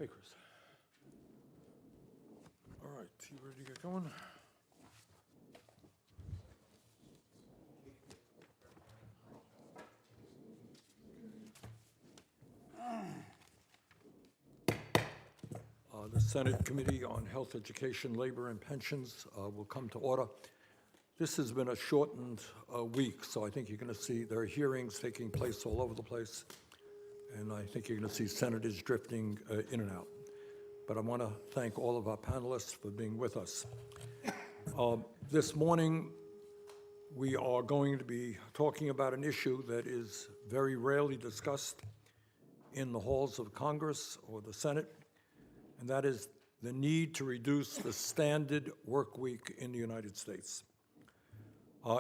Hey, Chris. All right, you ready to get going? The Senate Committee on Health, Education, Labor, and Pensions will come to order. This has been a shortened week, so I think you're going to see there are hearings taking place all over the place, and I think you're going to see senators drifting in and out. But I want to thank all of our panelists for being with us. This morning, we are going to be talking about an issue that is very rarely discussed in the halls of Congress or the Senate, and that is the need to reduce the standard work week in the United States.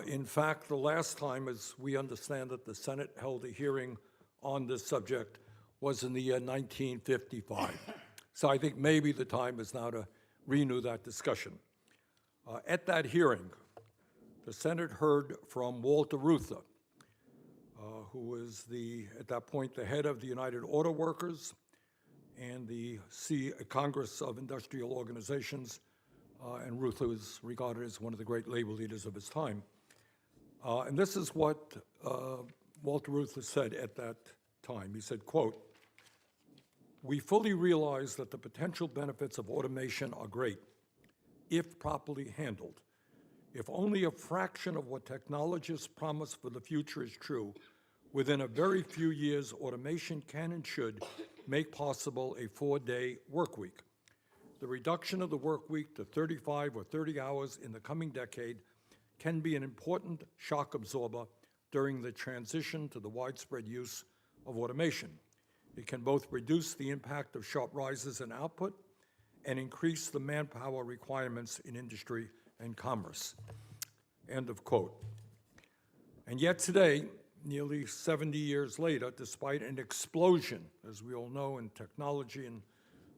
In fact, the last time, as we understand it, the Senate held a hearing on this subject was in the year 1955. So I think maybe the time is now to renew that discussion. At that hearing, the Senate heard from Walter Reuther, who was at that point, the head of the United Auto Workers and the Congress of Industrial Organizations, and Reuther was regarded as one of the great labor leaders of his time. And this is what Walter Reuther said at that time. He said, quote, "We fully realize that the potential benefits of automation are great, if properly handled. If only a fraction of what technologists promise for the future is true, within a very few years, automation can and should make possible a 4-day work week. The reduction of the work week to 35 or 30 hours in the coming decade can be an important shock absorber during the transition to the widespread use of automation. It can both reduce the impact of sharp rises in output and increase the manpower requirements in industry and commerce." End of quote. And yet today, nearly 70 years later, despite an explosion, as we all know, in technology and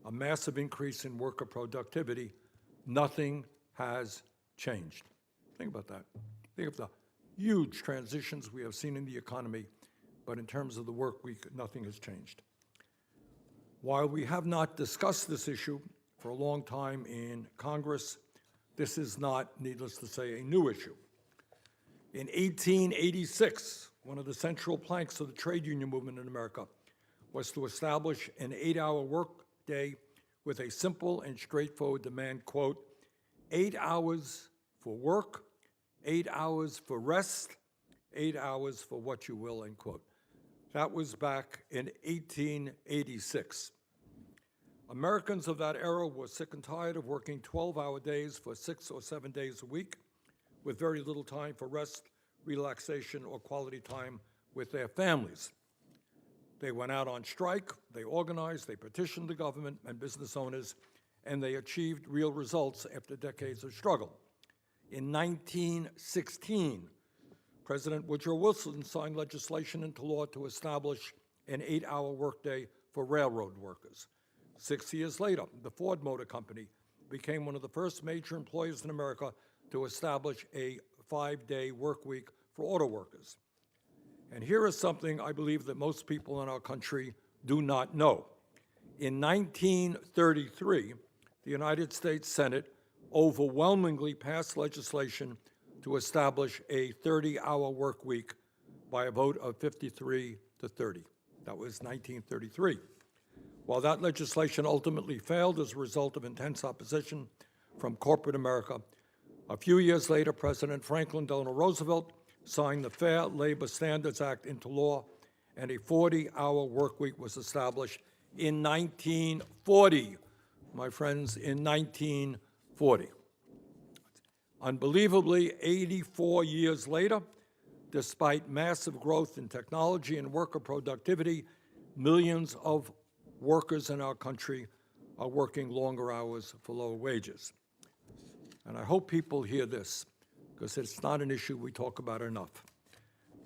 a massive increase in worker productivity, nothing has changed. Think about that. Think of the huge transitions we have seen in the economy, but in terms of the work week, nothing has changed. While we have not discussed this issue for a long time in Congress, this is not, needless to say, a new issue. In 1886, one of the central planks of the trade union movement in America was to establish an 8-hour work day with a simple and straightforward demand, quote, 8 hours for work, 8 hours for rest, 8 hours for what you will, end quote. That was back in 1886. Americans of that era were sick and tired of working 12-hour days for 6 or 7 days a week with very little time for rest, relaxation, or quality time with their families. They went out on strike, they organized, they petitioned the government and business owners, and they achieved real results after decades of struggle. In 1916, President Woodrow Wilson signed legislation into law to establish an 8-hour workday for railroad workers. 6 years later, the Ford Motor Company became one of the first major employers in America to establish a 5-day work week for auto workers. And here is something I believe that most people in our country do not know. In 1933, the United States Senate overwhelmingly passed legislation to establish a 30-hour work week by a vote of 53 to 30. That was 1933. While that legislation ultimately failed as a result of intense opposition from corporate America, a few years later, President Franklin Delano Roosevelt signed the Fair Labor Standards Act into law, and a 40-hour work week was established in 1940. My friends, in 1940. Unbelievably, 84 years later, despite massive growth in technology and worker productivity, millions of workers in our country are working longer hours for lower wages. And I hope people hear this, because it's not an issue we talk about enough.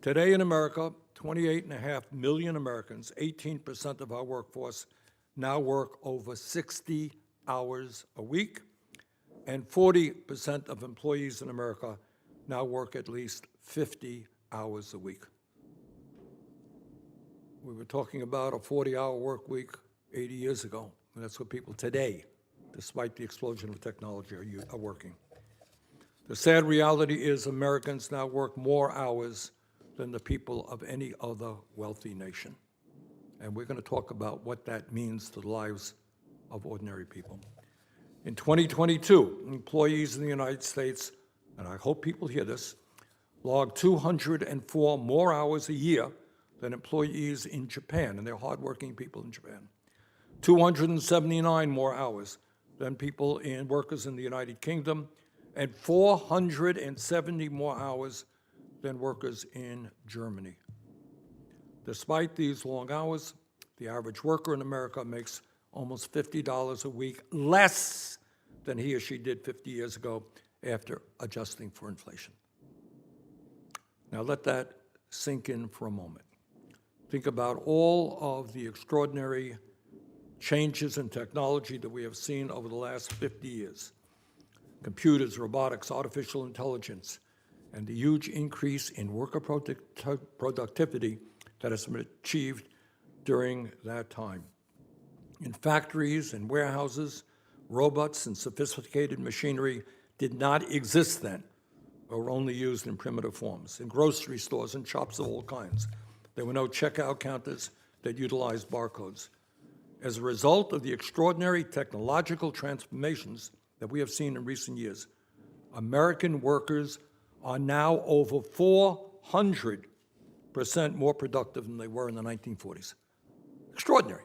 Today in America, 28.5 million Americans, 18% of our workforce, now work over 60 hours a week, and 40% of employees in America now work at least 50 hours a week. We were talking about a 40-hour work week 80 years ago. And that's what people today, despite the explosion of technology, are working. The sad reality is Americans now work more hours than the people of any other wealthy nation. And we're going to talk about what that means to the lives of ordinary people. In 2022, employees in the United States, and I hope people hear this, logged 204 more hours a year than employees in Japan, and they're hardworking people in Japan. 279 more hours than workers in the United Kingdom, and 470 more hours than workers in Germany. Despite these long hours, the average worker in America makes almost $50 a week less than he or she did 50 years ago after adjusting for inflation. Now let that sink in for a moment. Think about all of the extraordinary changes in technology that we have seen over the last 50 years. Computers, robotics, artificial intelligence, and the huge increase in worker productivity that has been achieved during that time. In factories and warehouses, robots and sophisticated machinery did not exist then, or were only used in primitive forms. In grocery stores and shops of all kinds, there were no checkout counters that utilized barcodes. As a result of the extraordinary technological transformations that we have seen in recent years, American workers are now over 400% more productive than they were in the 1940s. Extraordinary.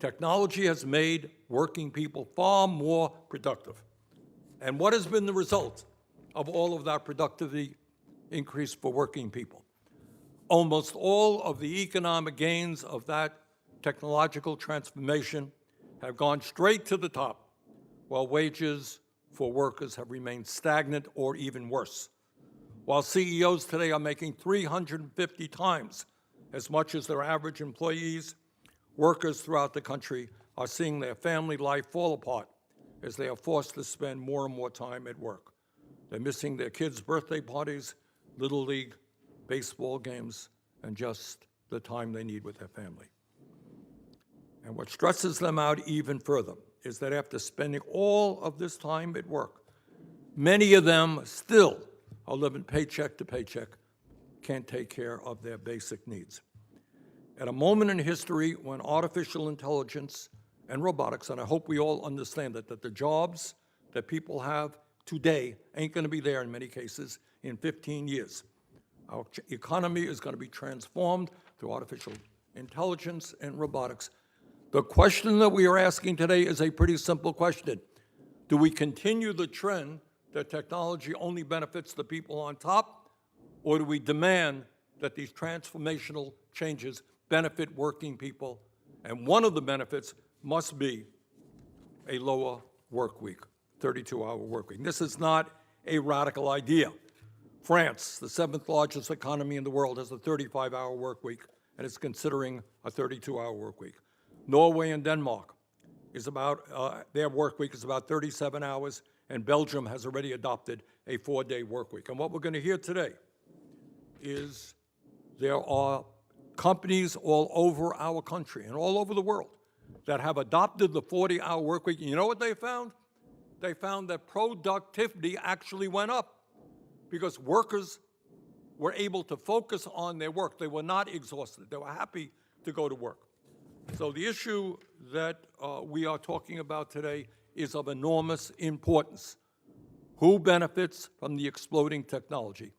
Technology has made working people far more productive. And what has been the result of all of that productivity increase for working people? Almost all of the economic gains of that technological transformation have gone straight to the top, while wages for workers have remained stagnant or even worse. While CEOs today are making 350 times as much as their average employees, workers throughout the country are seeing their family life fall apart as they are forced to spend more and more time at work. They're missing their kids' birthday parties, Little League, baseball games, and just the time they need with their family. And what stresses them out even further is that after spending all of this time at work, many of them still are living paycheck to paycheck, can't take care of their basic needs. At a moment in history when artificial intelligence and robotics, and I hope we all understand that the jobs that people have today ain't going to be there in many cases in 15 years. Our economy is going to be transformed through artificial intelligence and robotics. The question that we are asking today is a pretty simple question. Do we continue the trend that technology only benefits the people on top, or do we demand that these transformational changes benefit working people? And one of the benefits must be a lower work week, 32-hour work week. This is not a radical idea. France, the 7th largest economy in the world, has a 35-hour work week, and is considering a 32-hour work week. Norway and Denmark their work week is about 37 hours, and Belgium has already adopted a 4-day work week. And what we're going to hear today is there are companies all over our country and all over the world that have adopted the 40-hour work week. And you know what they found? They found that productivity actually went up because workers were able to focus on their work. They were not exhausted. They were happy to go to work. So the issue that we are talking about today is of enormous importance. Who benefits from the exploding technology?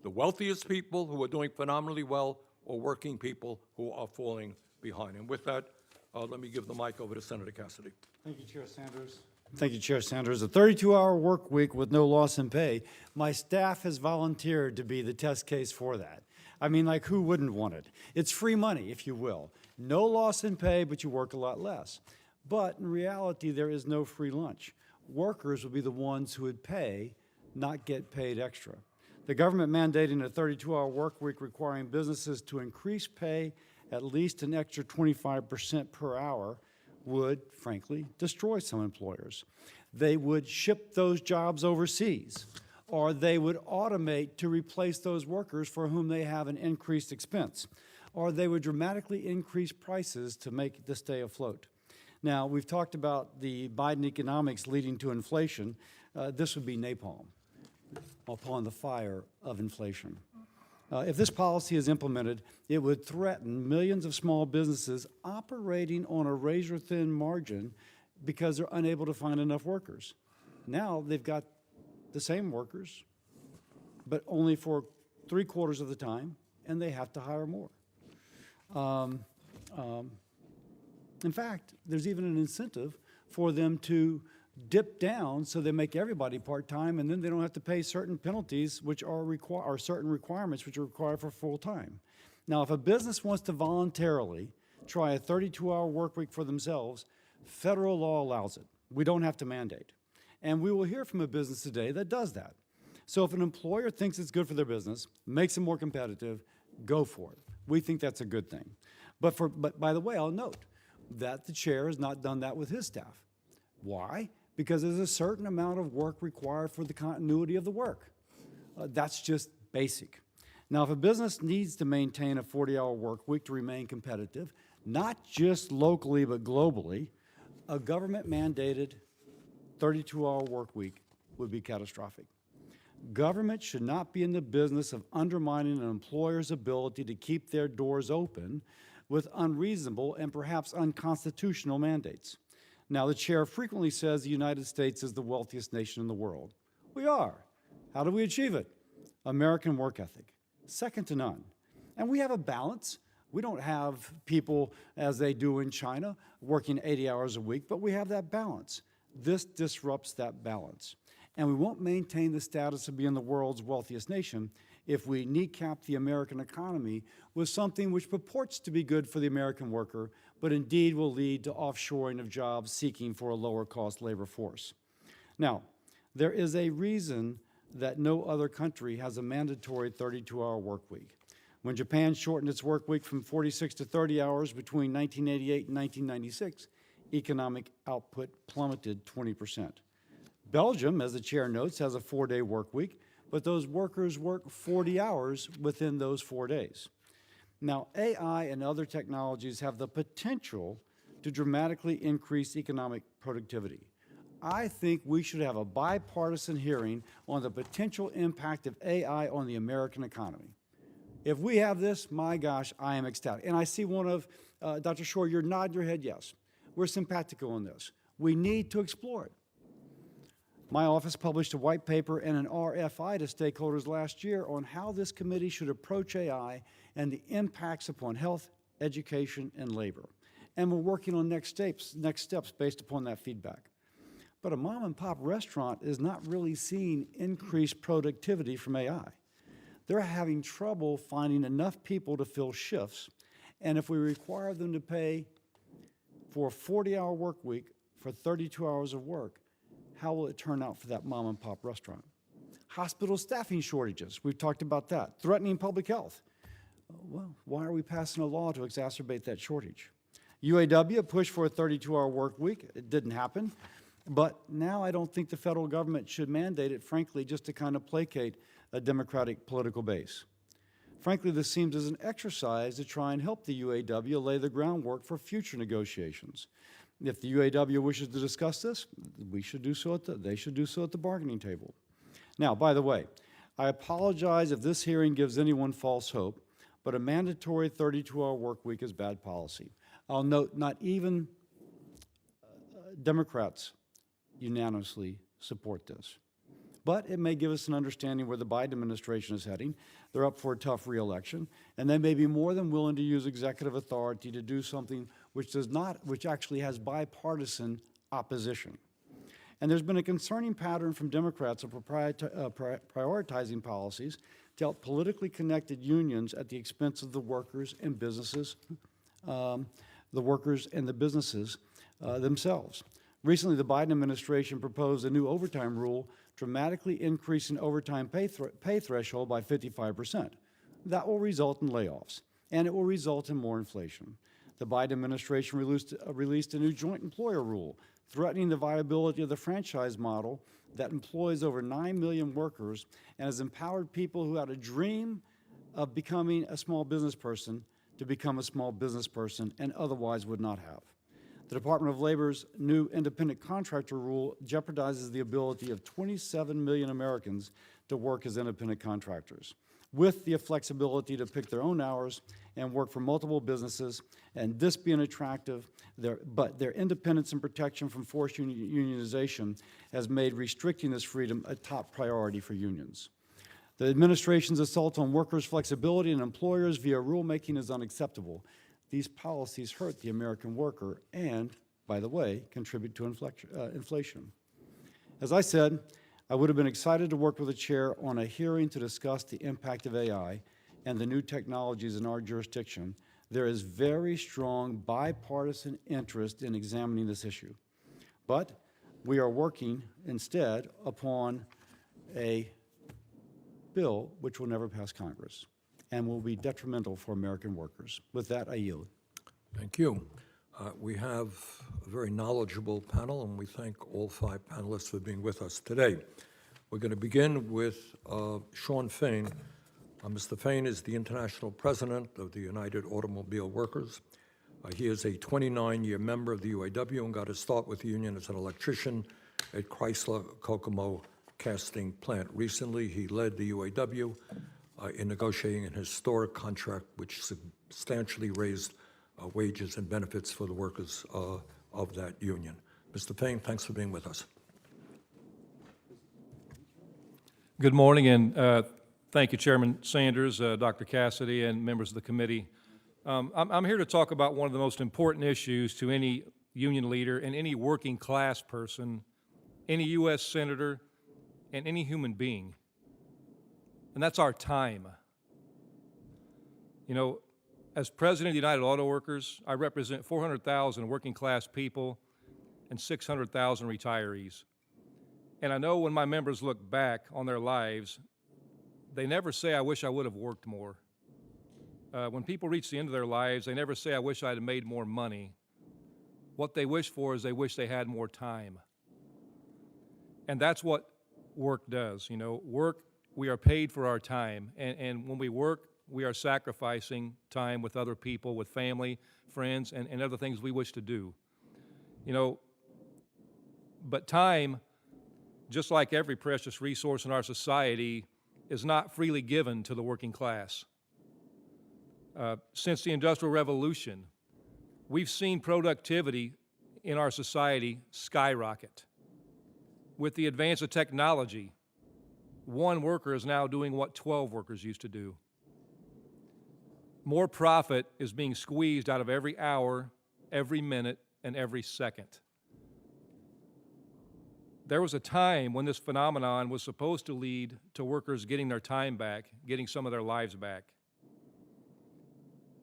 The wealthiest people who are doing phenomenally well, or working people who are falling behind? And with that, let me give the mic over to Senator Cassidy. Thank you, Chair Sanders. Thank you, Chair Sanders. A 32-hour work week with no loss in pay. My staff has volunteered to be the test case for that. I mean, like, who wouldn't want it? It's free money, if you will. No loss in pay, but you work a lot less. But in reality, there is no free lunch. Workers will be the ones who would pay, not get paid extra. The government mandating a 32-hour work week requiring businesses to increase pay at least an extra 25% per hour would, frankly, destroy some employers. They would ship those jobs overseas, or they would automate to replace those workers for whom they have an increased expense, or they would dramatically increase prices to make to stay afloat. Now, we've talked about the Biden economics leading to inflation. This would be napalm upon the fire of inflation. If this policy is implemented, it would threaten millions of small businesses operating on a razor-thin margin because they're unable to find enough workers. Now they've got the same workers, but only for 3/4 of the time, and they have to hire more. In fact, there's even an incentive for them to dip down so they make everybody part-time, and then they don't have to pay certain penalties which are certain requirements which are required for full-time. Now, if a business wants to voluntarily try a 32-hour work week for themselves, federal law allows it. We don't have to mandate. And we will hear from a business today that does that. So if an employer thinks it's good for their business, makes them more competitive, go for it. We think that's a good thing. But by the way, I'll note that the chair has not done that with his staff. Why? Because there's a certain amount of work required for the continuity of the work. That's just basic. Now, if a business needs to maintain a 40-hour work week to remain competitive, not just locally but globally, a government-mandated 32-hour work week would be catastrophic. Government should not be in the business of undermining an employer's ability to keep their doors open with unreasonable and perhaps unconstitutional mandates. Now, the chair frequently says the United States is the wealthiest nation in the world. We are. How do we achieve it? American work ethic, second to none. And we have a balance. We don't have people, as they do in China, working 80 hours a week, but we have that balance. This disrupts that balance. And we won't maintain the status of being the world's wealthiest nation if we kneecap the American economy with something which purports to be good for the American worker, but indeed will lead to offshoring of jobs seeking for a lower-cost labor force. Now, there is a reason that no other country has a mandatory 32-hour work week. When Japan shortened its work week from 46 to 30 hours between 1988 and 1996, economic output plummeted 20%. Belgium, as the chair notes, has a 4-day work week, but those workers work 40 hours within those 4 days. Now, AI and other technologies have the potential to dramatically increase economic productivity. I think we should have a bipartisan hearing on the potential impact of AI on the American economy. If we have this, my gosh, I am ecstatic. And I see one of, Dr. Shore, you're nodding your head yes. We're simpatico on this. We need to explore it. My office published a white paper and an RFI to stakeholders last year on how this committee should approach AI and the impacts upon health, education, and labor. And we're working on next steps based upon that feedback. But a mom-and-pop restaurant is not really seeing increased productivity from AI. They're having trouble finding enough people to fill shifts, and if we require them to pay for a 40-hour work week for 32 hours of work, how will it turn out for that mom-and-pop restaurant? Hospital staffing shortages, we've talked about that. Threatening public health. Well, why are we passing a law to exacerbate that shortage? UAW pushed for a 32-hour work week. It didn't happen. But now I don't think the federal government should mandate it, frankly, just to kind of placate a Democratic political base. Frankly, this seems as an exercise to try and help the UAW lay the groundwork for future negotiations. If the UAW wishes to discuss this, they should do so at the bargaining table. Now, by the way, I apologize if this hearing gives anyone false hope, but a mandatory 32-hour work week is bad policy. I'll note not even Democrats unanimously support this. But it may give us an understanding where the Biden administration is heading. They're up for a tough re-election, and they may be more than willing to use executive authority to do something which actually has bipartisan opposition. And there's been a concerning pattern from Democrats of prioritizing policies to help politically connected unions at the expense of the workers and businesses, themselves. Recently, the Biden administration proposed a new overtime rule, dramatically increasing overtime pay threshold by 55%. That will result in layoffs, and it will result in more inflation. The Biden administration released a new joint employer rule, threatening the viability of the franchise model that employs over 9 million workers and has empowered people who had a dream of becoming a small business person to become a small business person and otherwise would not have. The Department of Labor's new independent contractor rule jeopardizes the ability of 27 million Americans to work as independent contractors, with the flexibility to pick their own hours and work for multiple businesses, and this being attractive, but their independence and protection from forced unionization has made restricting this freedom a top priority for unions. The administration's assault on workers' flexibility and employers via rulemaking is unacceptable. These policies hurt the American worker and, by the way, contribute to inflation. As I said, I would have been excited to work with the chair on a hearing to discuss the impact of AI and the new technologies in our jurisdiction. There is very strong bipartisan interest in examining this issue. But we are working instead upon a bill which will never pass Congress and will be detrimental for American workers. With that, I yield. Thank you. We have a very knowledgeable panel, and we thank all 5 panelists for being with us today. We're going to begin with Sean Fain. Mr. Fain is the international president of the United Automobile Workers. He is a 29-year member of the UAW and got his start with the union as an electrician at Chrysler Kokomo casting plant. Recently, he led the UAW in negotiating an historic contract which substantially raised wages and benefits for the workers of that union. Mr. Fain, thanks for being with us. Good morning, and thank you, Chairman Sanders, Dr. Cassidy, and members of the committee. I'm here to talk about one of the most important issues to any union leader and any working class person, any U.S. senator, and any human being, and that's our time. You know, as president of the United Auto Workers, I represent 400,000 working class people and 600,000 retirees. And I know when my members look back on their lives, they never say, I wish I would have worked more. When people reach the end of their lives, they never say, I wish I had made more money. What they wish for is they wish they had more time. And that's what work does. You know, work, we are paid for our time. And when we work, we are sacrificing time with other people, with family, friends, and other things we wish to do. You know, but time, just like every precious resource in our society, is not freely given to the working class. Since the Industrial Revolution, we've seen productivity in our society skyrocket. With the advance of technology, one worker is now doing what 12 workers used to do. More profit is being squeezed out of every hour, every minute, and every second. There was a time when this phenomenon was supposed to lead to workers getting their time back, getting some of their lives back.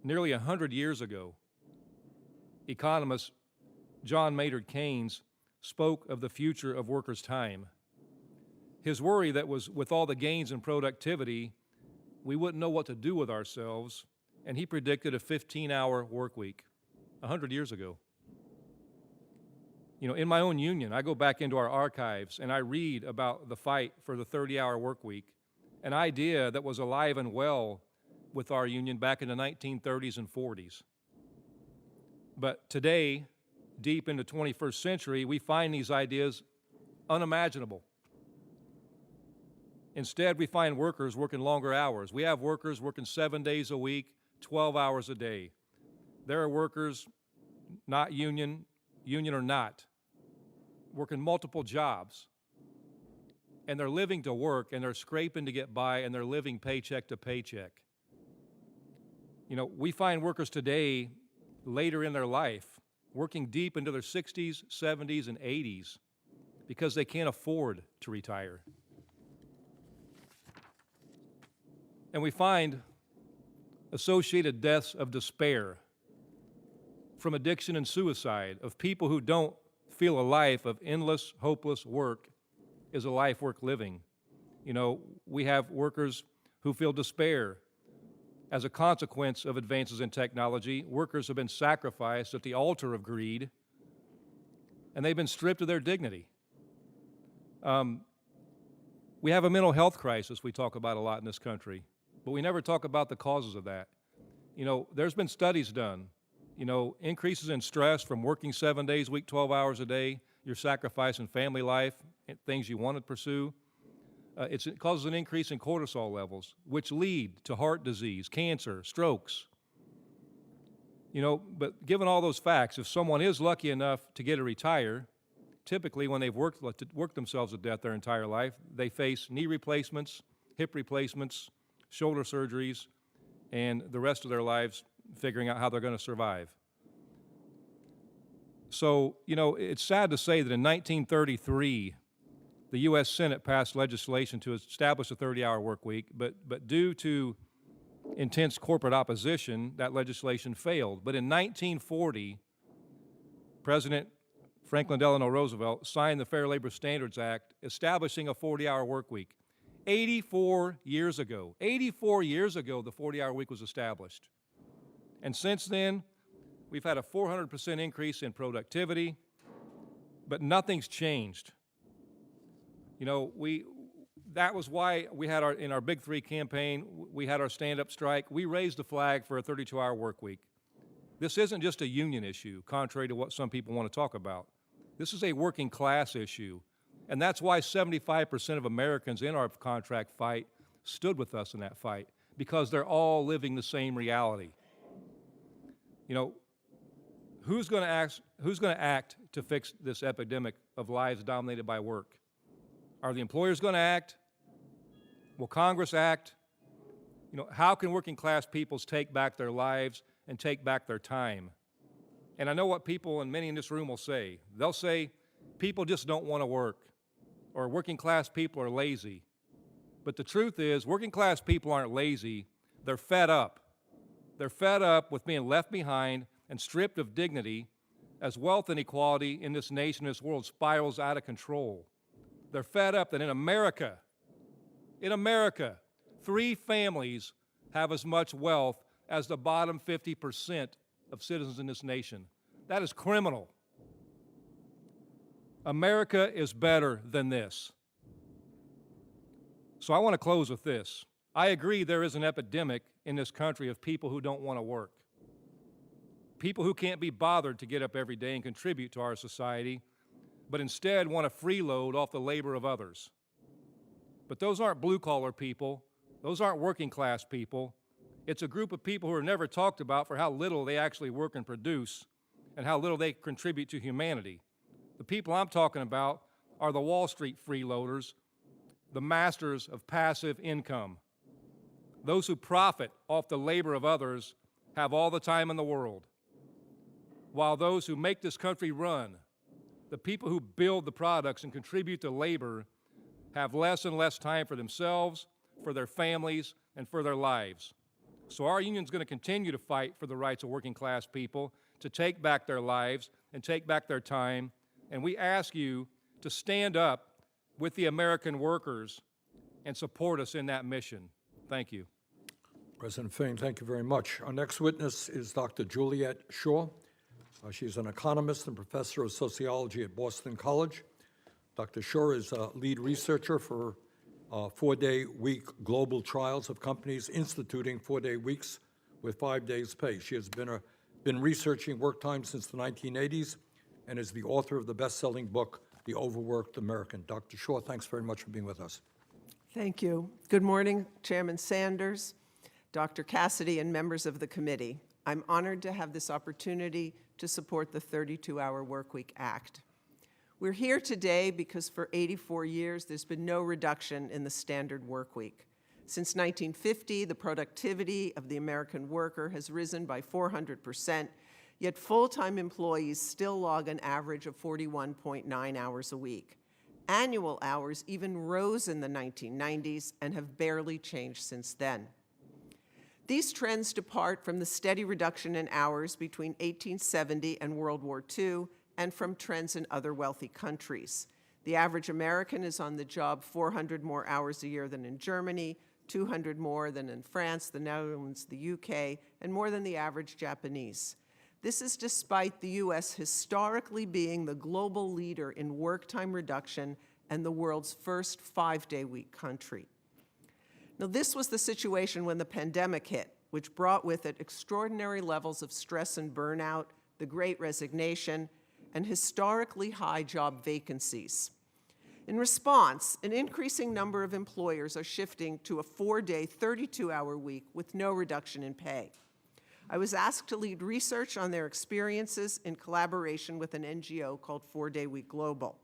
Nearly 100 years ago, economist John Maynard Keynes spoke of the future of workers' time. His worry that was with all the gains in productivity, we wouldn't know what to do with ourselves, and he predicted a 15-hour work week 100 years ago. You know, in my own union, I go back into our archives and I read about the fight for the 30-hour work week, an idea that was alive and well with our union back in the 1930s and 40s. But today, deep in the 21st century, we find these ideas unimaginable. Instead, we find workers working longer hours. We have workers working 7 days a week, 12 hours a day. There are workers, not union or not, working multiple jobs. And they're living to work, and they're scraping to get by, and they're living paycheck to paycheck. You know, we find workers today, later in their life, working deep into their 60s, 70s, and 80s because they can't afford to retire. And we find associated deaths of despair from addiction and suicide, of people who don't feel a life of endless, hopeless work is a life worth living. You know, we have workers who feel despair. As a consequence of advances in technology, workers have been sacrificed at the altar of greed, and they've been stripped of their dignity. We have a mental health crisis we talk about a lot in this country, but we never talk about the causes of that. You know, there's been studies done You know, increases in stress from working 7 days a week, 12 hours a day, you're sacrificing family life, and things you want to pursue. It causes an increase in cortisol levels, which lead to heart disease, cancer, strokes. You know, but given all those facts, if someone is lucky enough to get to retire, typically when they've worked themselves to death their entire life, they face knee replacements, hip replacements, shoulder surgeries, and the rest of their lives figuring out how they're going to survive. So, you know, it's sad to say that in 1933, the U.S. Senate passed legislation to establish a 30-hour work week, but due to intense corporate opposition, that legislation failed. But in 1940, President Franklin Delano Roosevelt signed the Fair Labor Standards Act, establishing a 40-hour work week. 84 years ago, the 40-hour week was established. And since then, we've had a 400% increase in productivity, but nothing's changed. You know, that was why we had in our Big Three campaign, we had our stand-up strike. We raised the flag for a 32-hour work week. This isn't just a union issue, contrary to what some people want to talk about. This is a working class issue, and that's why 75% of Americans in our contract fight stood with us in that fight, because they're all living the same reality. You know, who's going to act to fix this epidemic of lives dominated by work? Are the employers going to act? Will Congress act? You know, how can working class peoples take back their lives and take back their time? And I know what people, and many in this room will say. They'll say, people just don't want to work, or working class people are lazy. But the truth is, working class people aren't lazy, they're fed up. They're fed up with being left behind and stripped of dignity as wealth inequality in this nation, this world spirals out of control. They're fed up that in America, 3 families have as much wealth as the bottom 50% of citizens in this nation. That is criminal. America is better than this. So I want to close with this. I agree there is an epidemic in this country of people who don't want to work. People who can't be bothered to get up every day and contribute to our society, but instead want to freeload off the labor of others. But those aren't blue-collar people. Those aren't working-class people. It's a group of people who are never talked about for how little they actually work and produce and how little they contribute to humanity. The people I'm talking about are the Wall Street freeloaders, the masters of passive income. Those who profit off the labor of others have all the time in the world, while those who make this country run, the people who build the products and contribute to labor, have less and less time for themselves, for their families, and for their lives. So our union's going to continue to fight for the rights of working class people to take back their lives and take back their time, and we ask you to stand up with the American workers and support us in that mission. Thank you. President Fain, thank you very much. Our next witness is Dr. Juliet Shaw. She's an economist and professor of sociology at Boston College. Dr. Shaw is a lead researcher for 4-day week global trials of companies instituting 4-day weeks with 5 days pay. She has been researching work time since the 1980s and is the author of the best-selling book, The Overworked American. Dr. Shaw, thanks very much for being with us. Thank you. Good morning, Chairman Sanders, Dr. Cassidy, and members of the committee. I'm honored to have this opportunity to support the 32-Hour Workweek Act. We're here today because for 84 years, there's been no reduction in the standard work week. Since 1950, the productivity of the American worker has risen by 400%, yet full-time employees still log an average of 41.9 hours a week. Annual hours even rose in the 1990s and have barely changed since then. These trends depart from the steady reduction in hours between 1870 and World War II and from trends in other wealthy countries. The average American is on the job 400 more hours a year than in Germany, 200 more than in France, the Netherlands, the UK, and more than the average Japanese. This is despite the U.S. historically being the global leader in work time reduction and the world's first 5-day week country. Now, this was the situation when the pandemic hit, which brought with it extraordinary levels of stress and burnout, the Great Resignation, and historically high job vacancies. In response, an increasing number of employers are shifting to a 4-day, 32-hour week with no reduction in pay. I was asked to lead research on their experiences in collaboration with an NGO called 4-Day Week Global.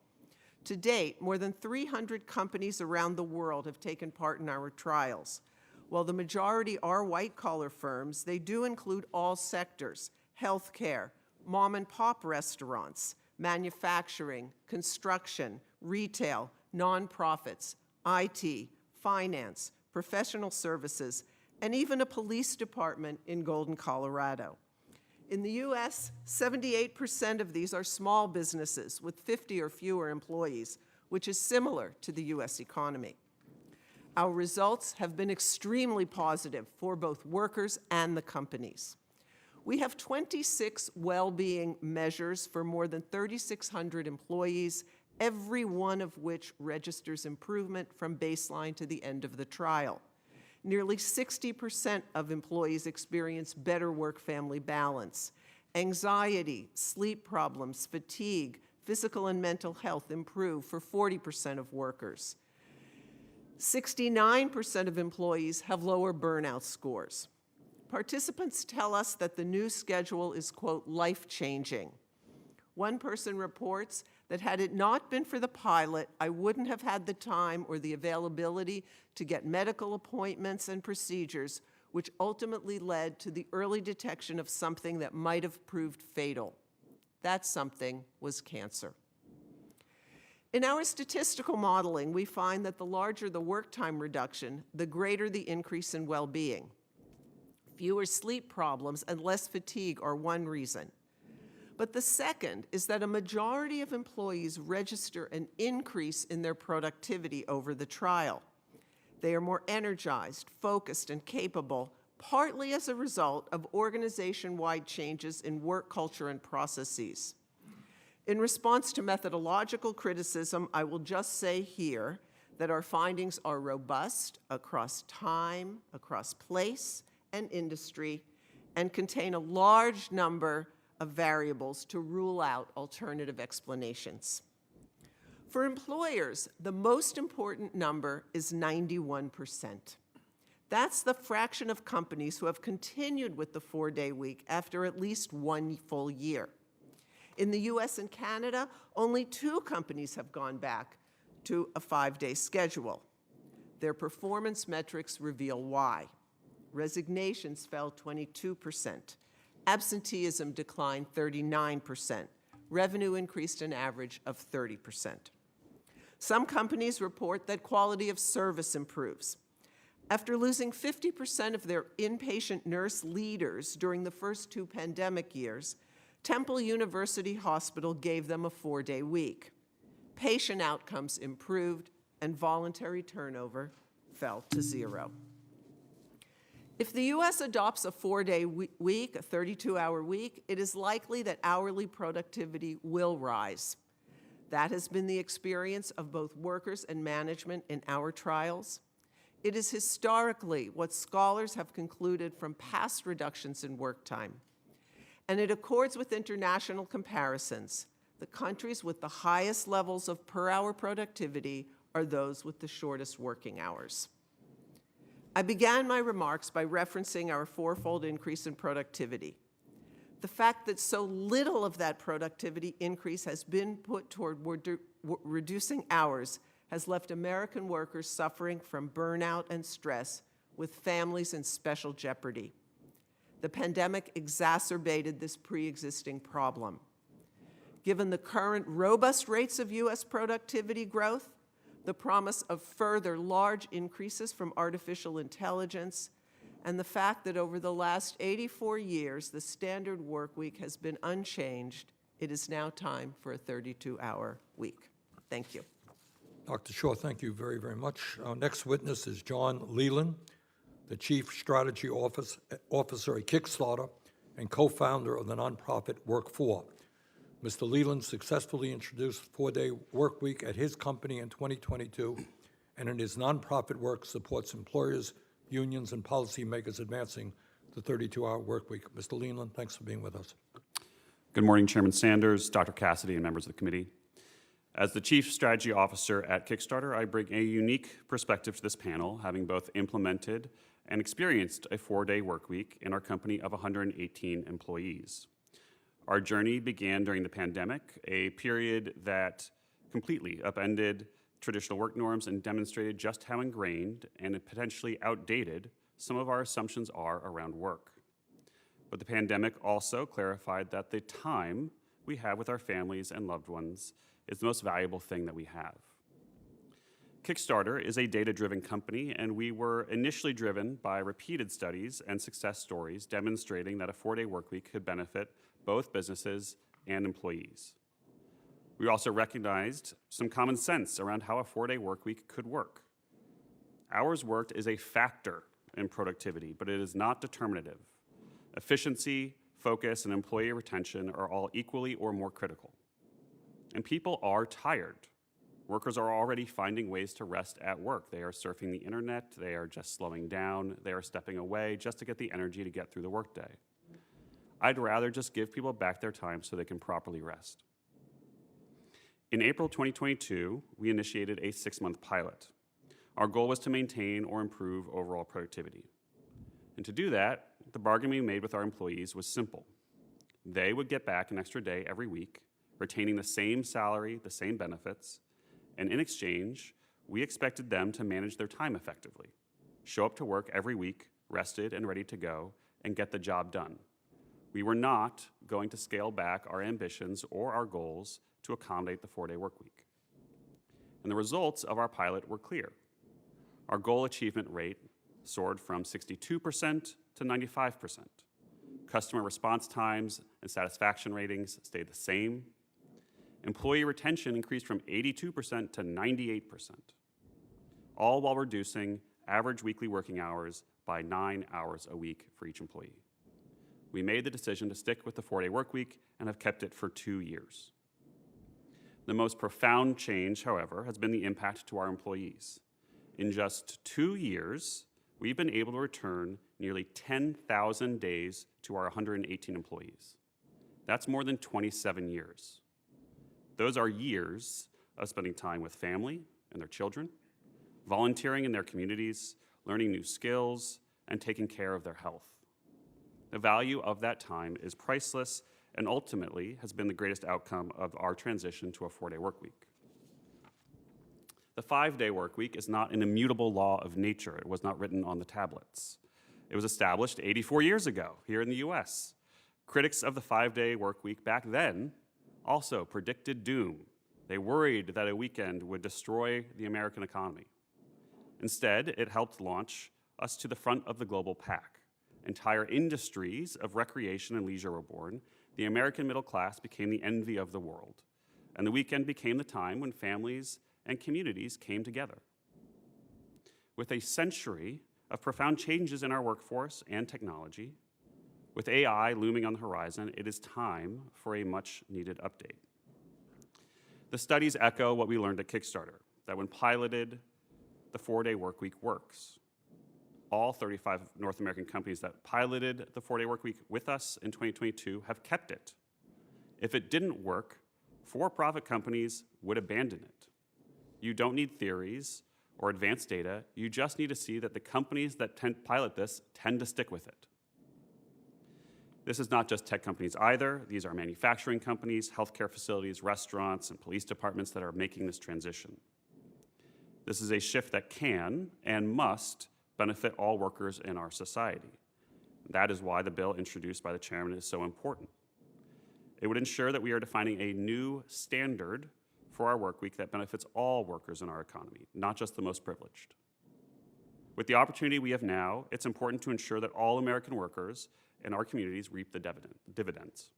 To date, more than 300 companies around the world have taken part in our trials. While the majority are white-collar firms, they do include all sectors: healthcare, mom-and-pop restaurants, manufacturing, construction, retail, nonprofits, IT, finance, professional services, and even a police department in Golden, Colorado. In the U.S., 78% of these are small businesses with 50 or fewer employees, which is similar to the U.S. economy. Our results have been extremely positive for both workers and the companies. We have 26 well-being measures for more than 3,600 employees, every one of which registers improvement from baseline to the end of the trial. Nearly 60% of employees experience better work-family balance. Anxiety, sleep problems, fatigue, physical and mental health improve for 40% of workers. 69% of employees have lower burnout scores. Participants tell us that the new schedule is, quote, life-changing. One person reports that had it not been for the pilot, I wouldn't have had the time or the availability to get medical appointments and procedures, which ultimately led to the early detection of something that might have proved fatal. That something was cancer. In our statistical modeling, we find that the larger the work time reduction, the greater the increase in well-being. Fewer sleep problems and less fatigue are one reason. But the second is that a majority of employees register an increase in their productivity over the trial. They are more energized, focused, and capable, partly as a result of organization-wide changes in work culture and processes. In response to methodological criticism, I will just say here that our findings are robust across time, across place, and industry, and contain a large number of variables to rule out alternative explanations. For employers, the most important number is 91%. That's the fraction of companies who have continued with the 4-day week after at least one full year. In the US and Canada, only 2 companies have gone back to a 5-day schedule. Their performance metrics reveal why. Resignations fell 22%. Absenteeism declined 39%. Revenue increased an average of 30%. Some companies report that quality of service improves. After losing 50% of their inpatient nurse leaders during the first 2 pandemic years, Temple University Hospital gave them a 4-day week. Patient outcomes improved, and voluntary turnover fell to 0. If the U.S. adopts a 4-day week, a 32-hour week, it is likely that hourly productivity will rise. That has been the experience of both workers and management in our trials. It is historically what scholars have concluded from past reductions in work time. And it accords with international comparisons. The countries with the highest levels of per-hour productivity are those with the shortest working hours. I began my remarks by referencing our 4-fold increase in productivity. The fact that so little of that productivity increase has been put toward reducing hours has left American workers suffering from burnout and stress, with families in special jeopardy. The pandemic exacerbated this pre-existing problem. Given the current robust rates of U.S. productivity growth, the promise of further large increases from artificial intelligence, and the fact that over the last 84 years, the standard work week has been unchanged, it is now time for a 32-hour week. Thank you. Dr. Shaw, thank you very, very much. Our next witness is John Leland, the Chief Strategy Officer at Kickstarter and co-founder of the nonprofit Work4. Mr. Leland successfully introduced 4-day work week at his company in 2022, and in his nonprofit work supports employers, unions, and policymakers advancing the 32-hour work week. Mr. Leland, thanks for being with us. Good morning, Chairman Sanders, Dr. Cassidy, and members of the committee. As the Chief Strategy Officer at Kickstarter, I bring a unique perspective to this panel, having both implemented and experienced a 4-day work week in our company of 118 employees. Our journey began during the pandemic, a period that completely upended traditional work norms and demonstrated just how ingrained and potentially outdated some of our assumptions are around work. But the pandemic also clarified that the time we have with our families and loved ones is the most valuable thing that we have. Kickstarter is a data-driven company, and we were initially driven by repeated studies and success stories demonstrating that a 4-day workweek could benefit both businesses and employees. We also recognized some common sense around how a 4-day workweek could work. Hours worked is a factor in productivity, but it is not determinative. Efficiency, focus, and employee retention are all equally or more critical. And people are tired. Workers are already finding ways to rest at work. They are surfing the internet, they are just slowing down, they are stepping away just to get the energy to get through the workday. I'd rather just give people back their time so they can properly rest. In April 2022, we initiated a 6-month pilot. Our goal was to maintain or improve overall productivity. And to do that, the bargain we made with our employees was simple. They would get back an extra day every week, retaining the same salary, the same benefits, and in exchange, we expected them to manage their time effectively, show up to work every week, rested and ready to go, and get the job done. We were not going to scale back our ambitions or our goals to accommodate the 4-day workweek. And the results of our pilot were clear. Our goal achievement rate soared from 62% to 95%. Customer response times and satisfaction ratings stayed the same. Employee retention increased from 82% to 98%, all while reducing average weekly working hours by 9 hours a week for each employee. We made the decision to stick with the 4-day workweek and have kept it for 2 years. The most profound change, however, has been the impact to our employees. In just 2 years, we've been able to return nearly 10,000 days to our 118 employees. That's more than 27 years. Those are years of spending time with family and their children, volunteering in their communities, learning new skills, and taking care of their health. The value of that time is priceless and ultimately has been the greatest outcome of our transition to a 4-day workweek. The 5-day workweek is not an immutable law of nature. It was not written on the tablets. It was established 84 years ago here in the US. Critics of the 5-day workweek back then also predicted doom. They worried that a weekend would destroy the American economy. Instead, it helped launch us to the front of the global pack. Entire industries of recreation and leisure were born. The American middle class became the envy of the world. And the weekend became the time when families and communities came together. With a century of profound changes in our workforce and technology, with AI looming on the horizon, it is time for a much-needed update. The studies echo what we learned at Kickstarter, that when piloted, the 4-day workweek works. All 35 North American companies that piloted the 4-day workweek with us in 2022 have kept it. If it didn't work, for-profit companies would abandon it. You don't need theories or advanced data. You just need to see that the companies that pilot this tend to stick with it. This is not just tech companies either. These are manufacturing companies, healthcare facilities, restaurants, and police departments that are making this transition. This is a shift that can and must benefit all workers in our society. That is why the bill introduced by the chairman is so important. It would ensure that we are defining a new standard for our work week that benefits all workers in our economy, not just the most privileged. With the opportunity we have now, it's important to ensure that all American workers in our communities reap the dividends.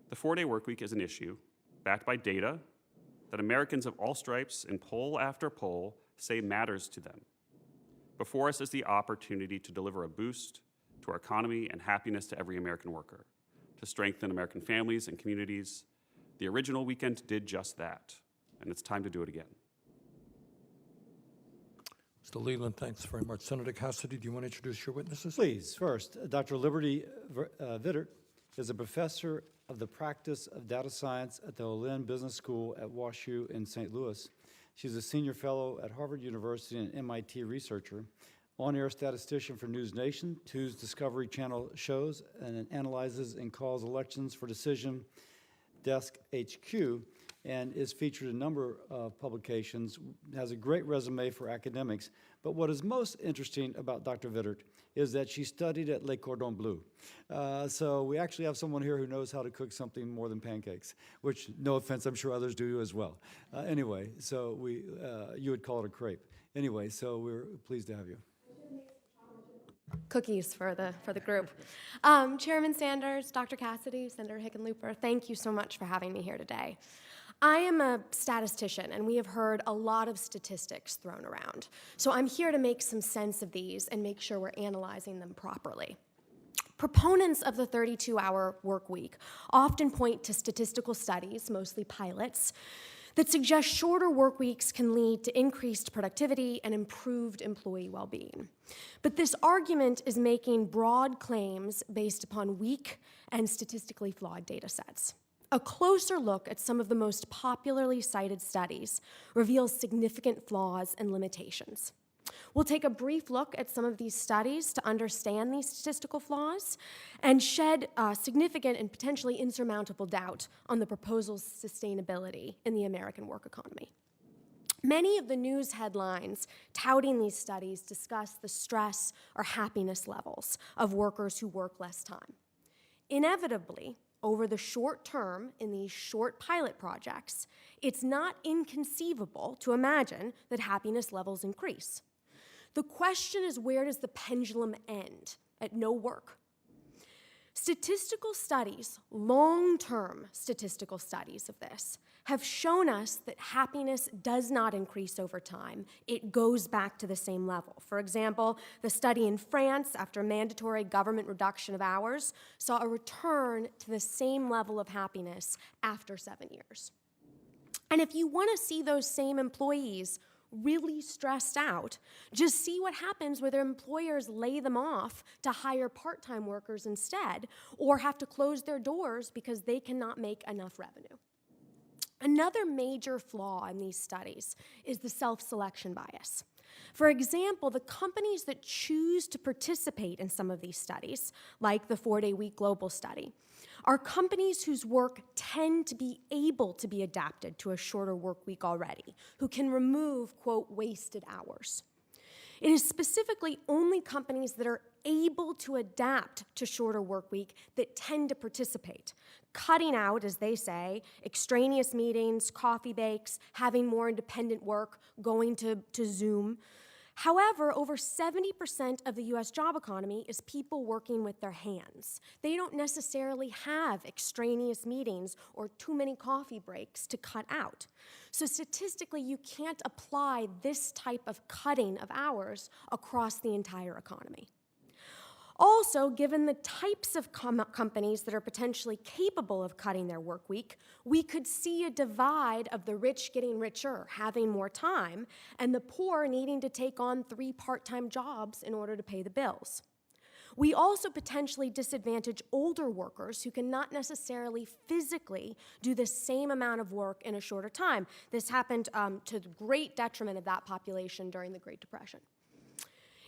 The 4-day workweek is an issue backed by data that Americans of all stripes in poll after poll say matters to them. Before us is the opportunity to deliver a boost to our economy and happiness to every American worker, to strengthen American families and communities. The original weekend did just that, and it's time to do it again. Mr. Leland, thanks very much. Senator Cassidy, do you want to introduce your witnesses? Please, first, Dr. Liberty Vizard is a professor of the practice of data science at the Leland Business School at WashU in St. Louis. She's a senior fellow at Harvard University and MIT researcher, on-air statistician for News Nation, whose Discovery Channel shows and analyzes and calls elections for Decision Desk HQ, and is featured in a number of publications, has a great resume for academics. But what is most interesting about Dr. Vizard is that she studied at Le Cordon Bleu. So we actually have someone here who knows how to cook something more than pancakes, which, no offense, I'm sure others do as well. Anyway, so you would call it a crepe. Anyway, so we're pleased to have you. Cookies for the group. Chairman Sanders, Dr. Cassidy, Senator Hickenlooper, thank you so much for having me here today. I am a statistician, and we have heard a lot of statistics thrown around. So I'm here to make some sense of these and make sure we're analyzing them properly. Proponents of the 32-hour work week often point to statistical studies, mostly pilots, that suggest shorter work weeks can lead to increased productivity and improved employee well-being. But this argument is making broad claims based upon weak and statistically flawed data sets. A closer look at some of the most popularly cited studies reveals significant flaws and limitations. We'll take a brief look at some of these studies to understand these statistical flaws and shed significant and potentially insurmountable doubt on the proposal's sustainability in the American work economy. Many of the news headlines touting these studies discuss the stress or happiness levels of workers who work less time. Inevitably, over the short term in these short pilot projects, it's not inconceivable to imagine that happiness levels increase. The question is, where does the pendulum end? At no work. Statistical studies, long-term statistical studies of this, have shown us that happiness does not increase over time. It goes back to the same level. For example, the study in France, after mandatory government reduction of hours, saw a return to the same level of happiness after 7 years. And if you want to see those same employees really stressed out, just see what happens when their employers lay them off to hire part-time workers instead, or have to close their doors because they cannot make enough revenue. Another major flaw in these studies is the self-selection bias. For example, the companies that choose to participate in some of these studies, like the 4-day week global study, are companies whose work tend to be able to be adapted to a shorter work week already, who can remove, quote, wasted hours. It is specifically only companies that are able to adapt to shorter work week that tend to participate, cutting out, as they say, extraneous meetings, coffee breaks, having more independent work, going to Zoom. However, over 70% of the US job economy is people working with their hands. They don't necessarily have extraneous meetings or too many coffee breaks to cut out. So statistically, you can't apply this type of cutting of hours across the entire economy. Also, given the types of companies that are potentially capable of cutting their work week, we could see a divide of the rich getting richer, having more time, and the poor needing to take on 3 part-time jobs in order to pay the bills. We also potentially disadvantage older workers who cannot necessarily physically do the same amount of work in a shorter time. This happened to the great detriment of that population during the Great Depression.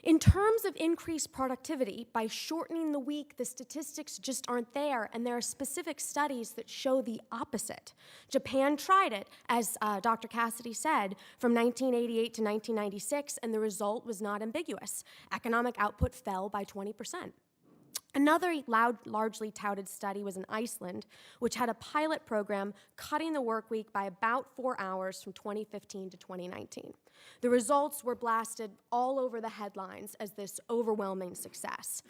In terms of increased productivity, by shortening the week, the statistics just aren't there, and there are specific studies that show the opposite. Japan tried it, as Dr. Cassidy said, from 1988 to 1996, and the result was not ambiguous. Economic output fell by 20%. Another largely touted study was in Iceland, which had a pilot program cutting the work week by about 4 hours from 2015 to 2019. The results were blasted all over the headlines as this overwhelming success.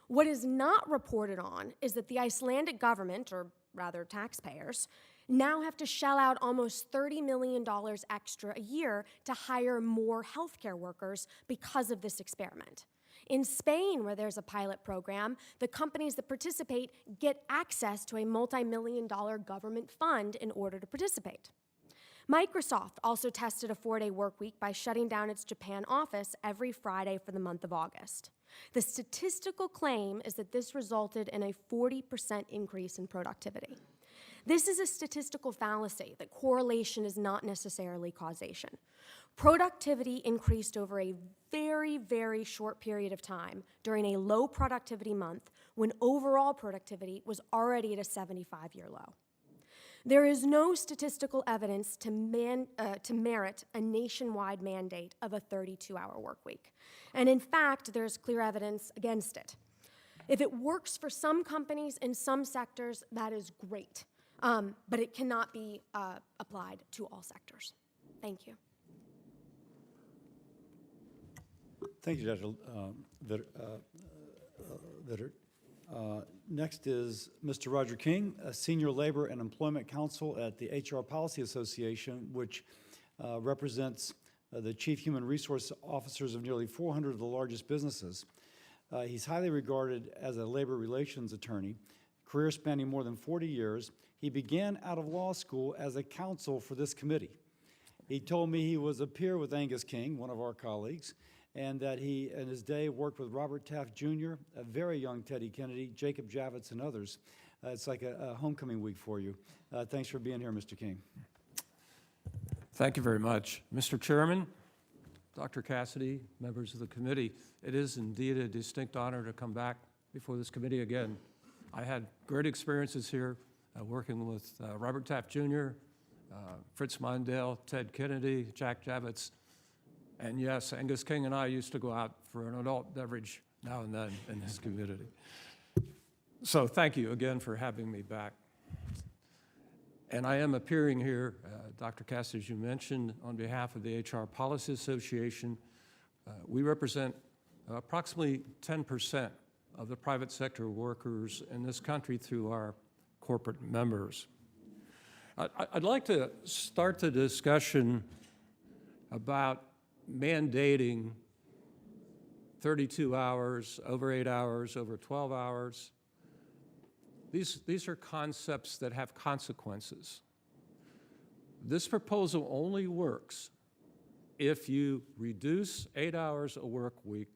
What is not reported on is that the Icelandic government, or rather taxpayers, now have to shell out almost $30 million extra a year to hire more healthcare workers because of this experiment. In Spain, where there's a pilot program, the companies that participate get access to a multi-million-dollar government fund in order to participate. Microsoft also tested a 4-day work week by shutting down its Japan office every Friday for the month of August. The statistical claim is that this resulted in a 40% increase in productivity. This is a statistical fallacy, that correlation is not necessarily causation. Productivity increased over a very, very short period of time during a low productivity month when overall productivity was already at a 75-year low. There is no statistical evidence to merit a nationwide mandate of a 32-hour work week. And in fact, there's clear evidence against it. If it works for some companies in some sectors, that is great. But it cannot be applied to all sectors. Thank you. Thank you, Dr. Vittert. Next is Mr. Roger King, a Senior Labor and Employment Counsel at the HR Policy Association, which represents the Chief Human Resource Officers of nearly 400 of the largest businesses. He's highly regarded as a labor relations attorney, career spanning more than 40 years. He began out of law school as a counsel for this committee. He told me he was a peer with Angus King, one of our colleagues, and that he, in his day, worked with Robert Taft Jr., a very young Teddy Kennedy, Jacob Javits, and others. It's like a homecoming week for you. Thanks for being here, Mr. King. Thank you very much. Mr. Chairman, Dr. Cassidy, members of the committee, it is indeed a distinct honor to come back before this committee again. I had great experiences here working with Robert Taft Jr., Fritz Mondale, Ted Kennedy, Jack Javits, and yes, Angus King and I used to go out for an adult beverage now and then in this community. So thank you again for having me back. And I am appearing here, Dr. Cassidy, as you mentioned, on behalf of the HR Policy Association. We represent approximately 10% of the private sector workers in this country through our corporate members. I'd like to start the discussion about mandating 32 hours, over 8 hours, over 12 hours. These are concepts that have consequences. This proposal only works if you reduce 8 hours a work week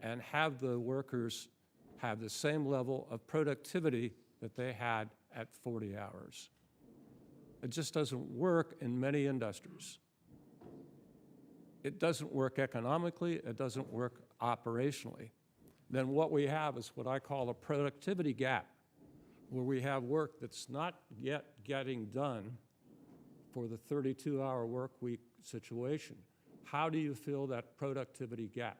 and have the workers have the same level of productivity that they had at 40 hours. It just doesn't work in many industries. It doesn't work economically, it doesn't work operationally. Then what we have is what I call a productivity gap, where we have work that's not yet getting done for the 32-hour work week situation. How do you fill that productivity gap?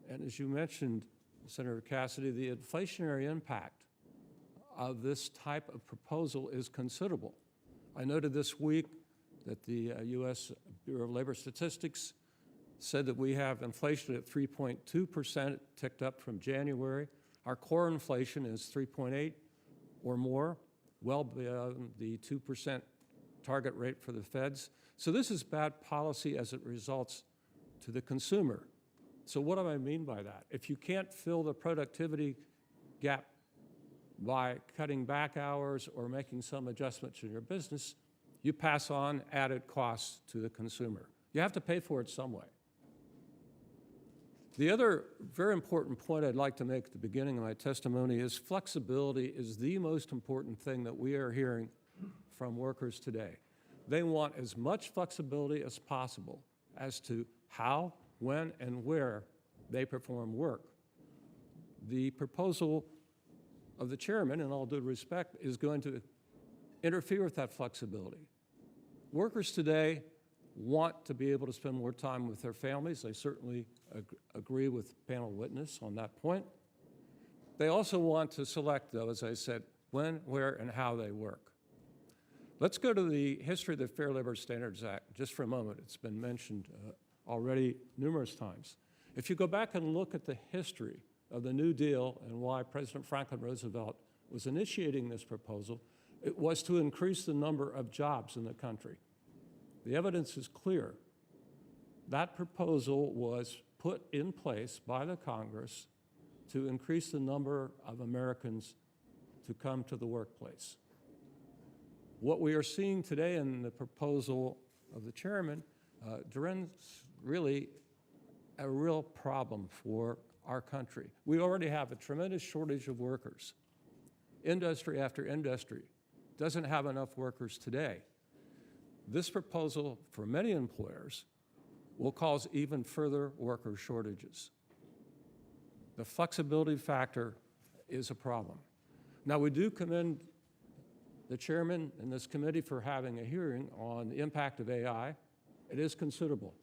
And as you mentioned, Senator Cassidy, the inflationary impact of this type of proposal is considerable. I noted this week that the U.S. Bureau of Labor Statistics said that we have inflation at 3.2%, ticked up from January. Our core inflation is 3.8 or more, well beyond the 2% target rate for the feds. So this is bad policy as it results to the consumer. So what do I mean by that? If you can't fill the productivity gap by cutting back hours or making some adjustments in your business, you pass on added costs to the consumer. You have to pay for it some way. The other very important point I'd like to make at the beginning of my testimony is flexibility is the most important thing that we are hearing from workers today. They want as much flexibility as possible as to how, when, and where they perform work. The proposal of the chairman, in all due respect, is going to interfere with that flexibility. Workers today want to be able to spend more time with their families. They certainly agree with panel witness on that point. They also want to select, though, as I said, when, where, and how they work. Let's go to the history of the Fair Labor Standards Act just for a moment. It's been mentioned already numerous times. If you go back and look at the history of the New Deal and why President Franklin Roosevelt was initiating this proposal, it was to increase the number of jobs in the country. The evidence is clear. That proposal was put in place by the Congress to increase the number of Americans to come to the workplace. What we are seeing today in the proposal of the chairman presents really a real problem for our country. We already have a tremendous shortage of workers. Industry after industry doesn't have enough workers today. This proposal for many employers will cause even further worker shortages. The flexibility factor is a problem. Now, we do commend the chairman and this committee for having a hearing on the impact of AI. It is considerable.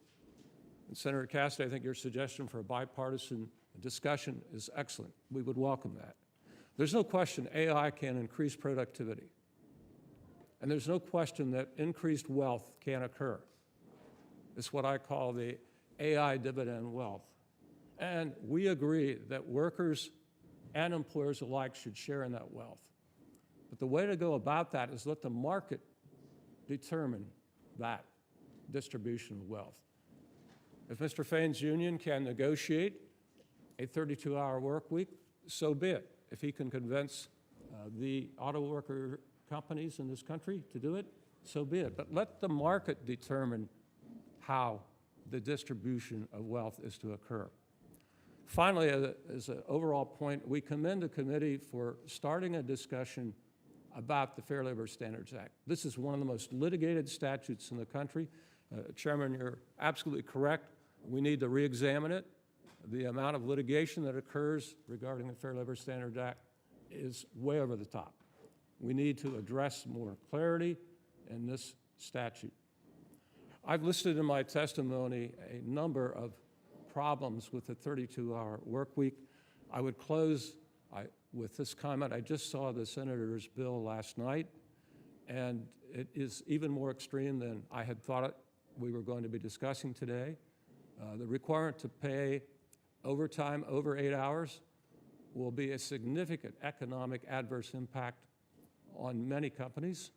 And Senator Cassidy, I think your suggestion for a bipartisan discussion is excellent. We would welcome that. There's no question AI can increase productivity. And there's no question that increased wealth can occur. It's what I call the AI dividend wealth. And we agree that workers and employers alike should share in that wealth. But the way to go about that is let the market determine that distribution of wealth. If Mr. Fain's union can negotiate a 32-hour work week, so be it. If he can convince the auto worker companies in this country to do it, so be it. But let the market determine how the distribution of wealth is to occur. Finally, as an overall point, we commend the committee for starting a discussion about the Fair Labor Standards Act. This is one of the most litigated statutes in the country. Chairman, you're absolutely correct. We need to re-examine it. The amount of litigation that occurs regarding the Fair Labor Standards Act is way over the top. We need to address more clarity in this statute. I've listed in my testimony a number of problems with the 32-hour work week. I would close with this comment. I just saw the senator's bill last night, and it is even more extreme than I had thought we were going to be discussing today. The requirement to pay overtime over 8 hours will be a significant economic adverse impact on many companies.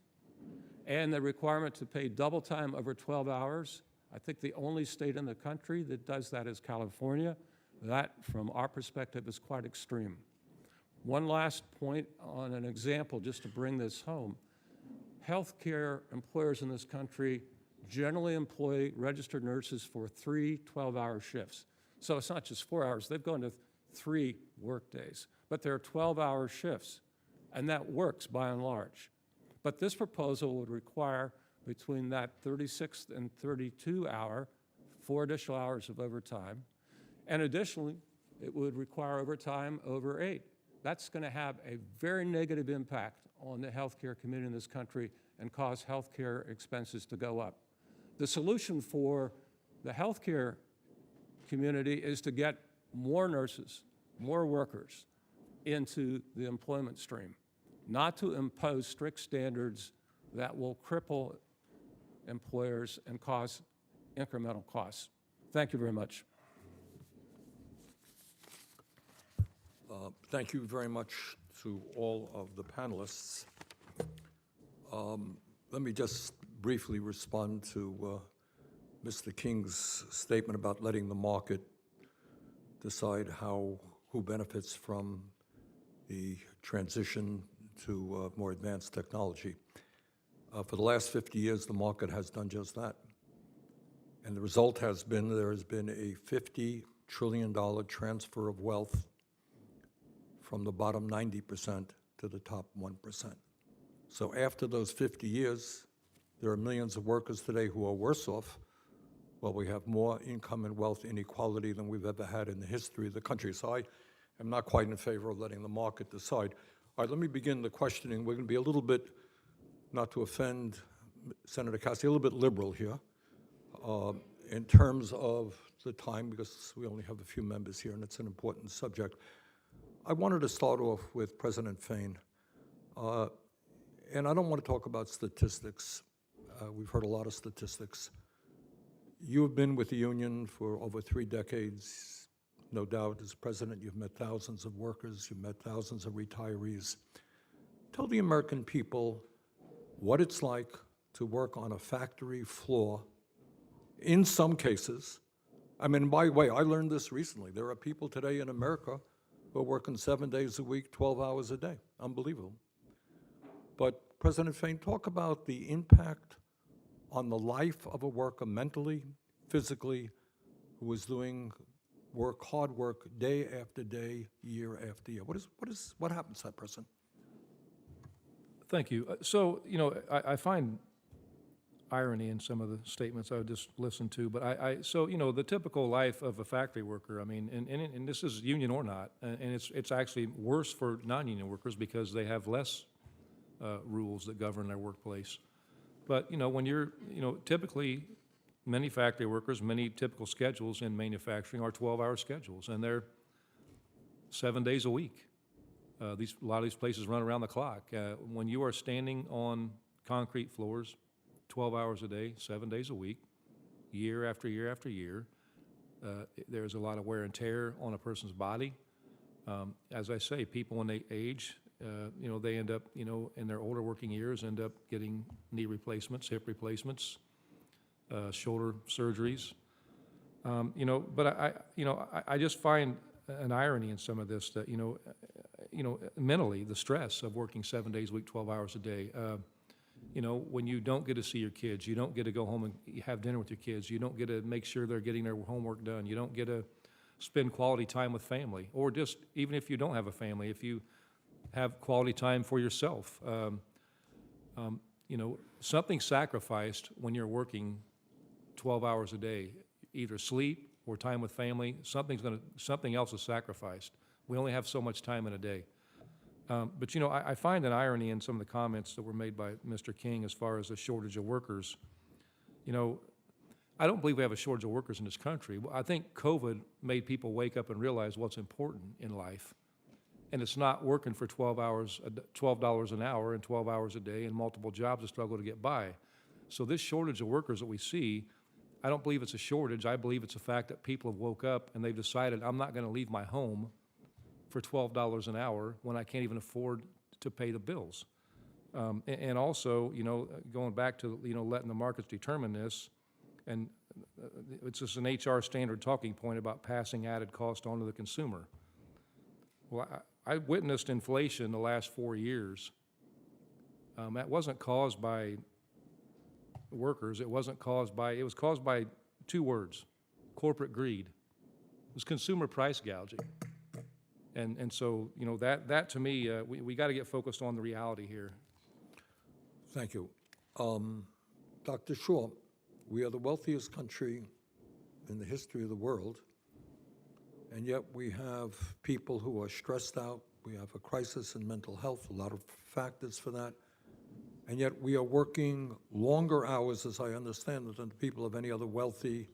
And the requirement to pay double time over 12 hours, I think the only state in the country that does that is California. That, from our perspective, is quite extreme. One last point on an example, just to bring this home. Healthcare employers in this country generally employ registered nurses for 3 12-hour shifts. So it's not just 4 hours, they've gone to 3 work days, but they're 12-hour shifts, and that works by and large. But this proposal would require between that 36th and 32-hour, 4 additional hours of overtime, and additionally, it would require overtime over 8. That's going to have a very negative impact on the healthcare community in this country and cause healthcare expenses to go up. The solution for the healthcare community is to get more nurses, more workers into the employment stream, not to impose strict standards that will cripple employers and cause incremental costs. Thank you very much. Thank you very much to all of the panelists. Let me just briefly respond to Mr. King's statement about letting the market decide who benefits from the transition to more advanced technology. For the last 50 years, the market has done just that. And the result has been there has been a $50 trillion transfer of wealth from the bottom 90% to the top 1%. So after those 50 years, there are millions of workers today who are worse off, while we have more income and wealth inequality than we've ever had in the history of the country. So I am not quite in favor of letting the market decide. All right, let me begin the questioning. We're going to be a little bit, not to offend Senator Cassidy, a little bit liberal here in terms of the time, because we only have a few members here and it's an important subject. I wanted to start off with President Fain. And I don't want to talk about statistics. We've heard a lot of statistics. You have been with the union for over 3 decades. No doubt, as president, you've met thousands of workers, you've met thousands of retirees. Tell the American people what it's like to work on a factory floor. In some cases, I mean, by the way, I learned this recently. There are people today in America who are working 7 days a week, 12 hours a day. Unbelievable. But President Fain, talk about the impact on the life of a worker mentally, physically, who is doing work, hard work, day after day, year after year. What happens to that person? Thank you. So, you know, I find irony in some of the statements I just listened to, but so, you know, the typical life of a factory worker, I mean, and this is union or not, and it's actually worse for non-union workers because they have less rules that govern their workplace. But, you know, when you're, you know, typically many factory workers, many typical schedules in manufacturing are 12-hour schedules, and they're 7 days a week. A lot of these places run around the clock. When you are standing on concrete floors 12 hours a day, 7 days a week, year after year after year, there's a lot of wear and tear on a person's body. As I say, people when they age, you know, they end up, you know, in their older working years, end up getting knee replacements, hip replacements, shoulder surgeries. You know, but I just find an irony in some of this that, you know, mentally, the stress of working 7 days a week, 12 hours a day. You know, when you don't get to see your kids, you don't get to go home and have dinner with your kids, you don't get to make sure they're getting their homework done, you don't get to spend quality time with family, or just even if you don't have a family, if you have quality time for yourself. You know, something's sacrificed when you're working 12 hours a day, either sleep or time with family. Something else is sacrificed. We only have so much time in a day. But, you know, I find an irony in some of the comments that were made by Mr. King as far as the shortage of workers. You know, I don't believe we have a shortage of workers in this country. I think COVID made people wake up and realize what's important in life. And it's not working for $12 an hour and 12 hours a day and multiple jobs to struggle to get by. So this shortage of workers that we see, I don't believe it's a shortage. I believe it's a fact that people have woke up and they've decided, I'm not going to leave my home for $12 an hour when I can't even afford to pay the bills. And also, you know, going back to, you know, letting the markets determine this, and it's just an HR standard talking point about passing added cost on to the consumer. Well, I witnessed inflation the last 4 years. That wasn't caused by workers. It was caused by two words: corporate greed. It was consumer price gouging. And so, you know, that to me, we got to get focused on the reality here. Thank you. Dr. Shaw, we are the wealthiest country in the history of the world, and yet we have people who are stressed out. We have a crisis in mental health, a lot of factors for that, and yet we are working longer hours, as I understand it, than the people of any other wealthy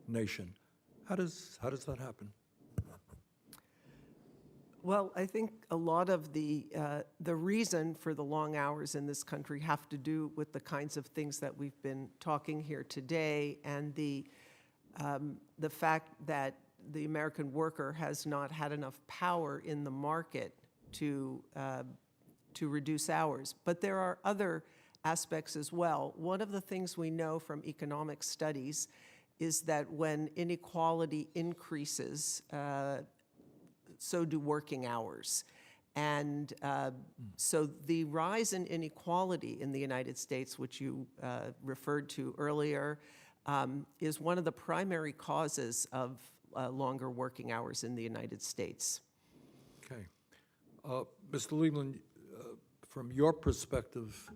nation. How does that happen? Well, I think a lot of the reason for the long hours in this country have to do with the kinds of things that we've been talking here today, and the fact that the American worker has not had enough power in the market to reduce hours. But there are other aspects as well. One of the things we know from economic studies is that when inequality increases, so do working hours. And so the rise in inequality in the United States, which you referred to earlier, is one of the primary causes of longer working hours in the United States. Okay. Mr. Leland, from your perspective,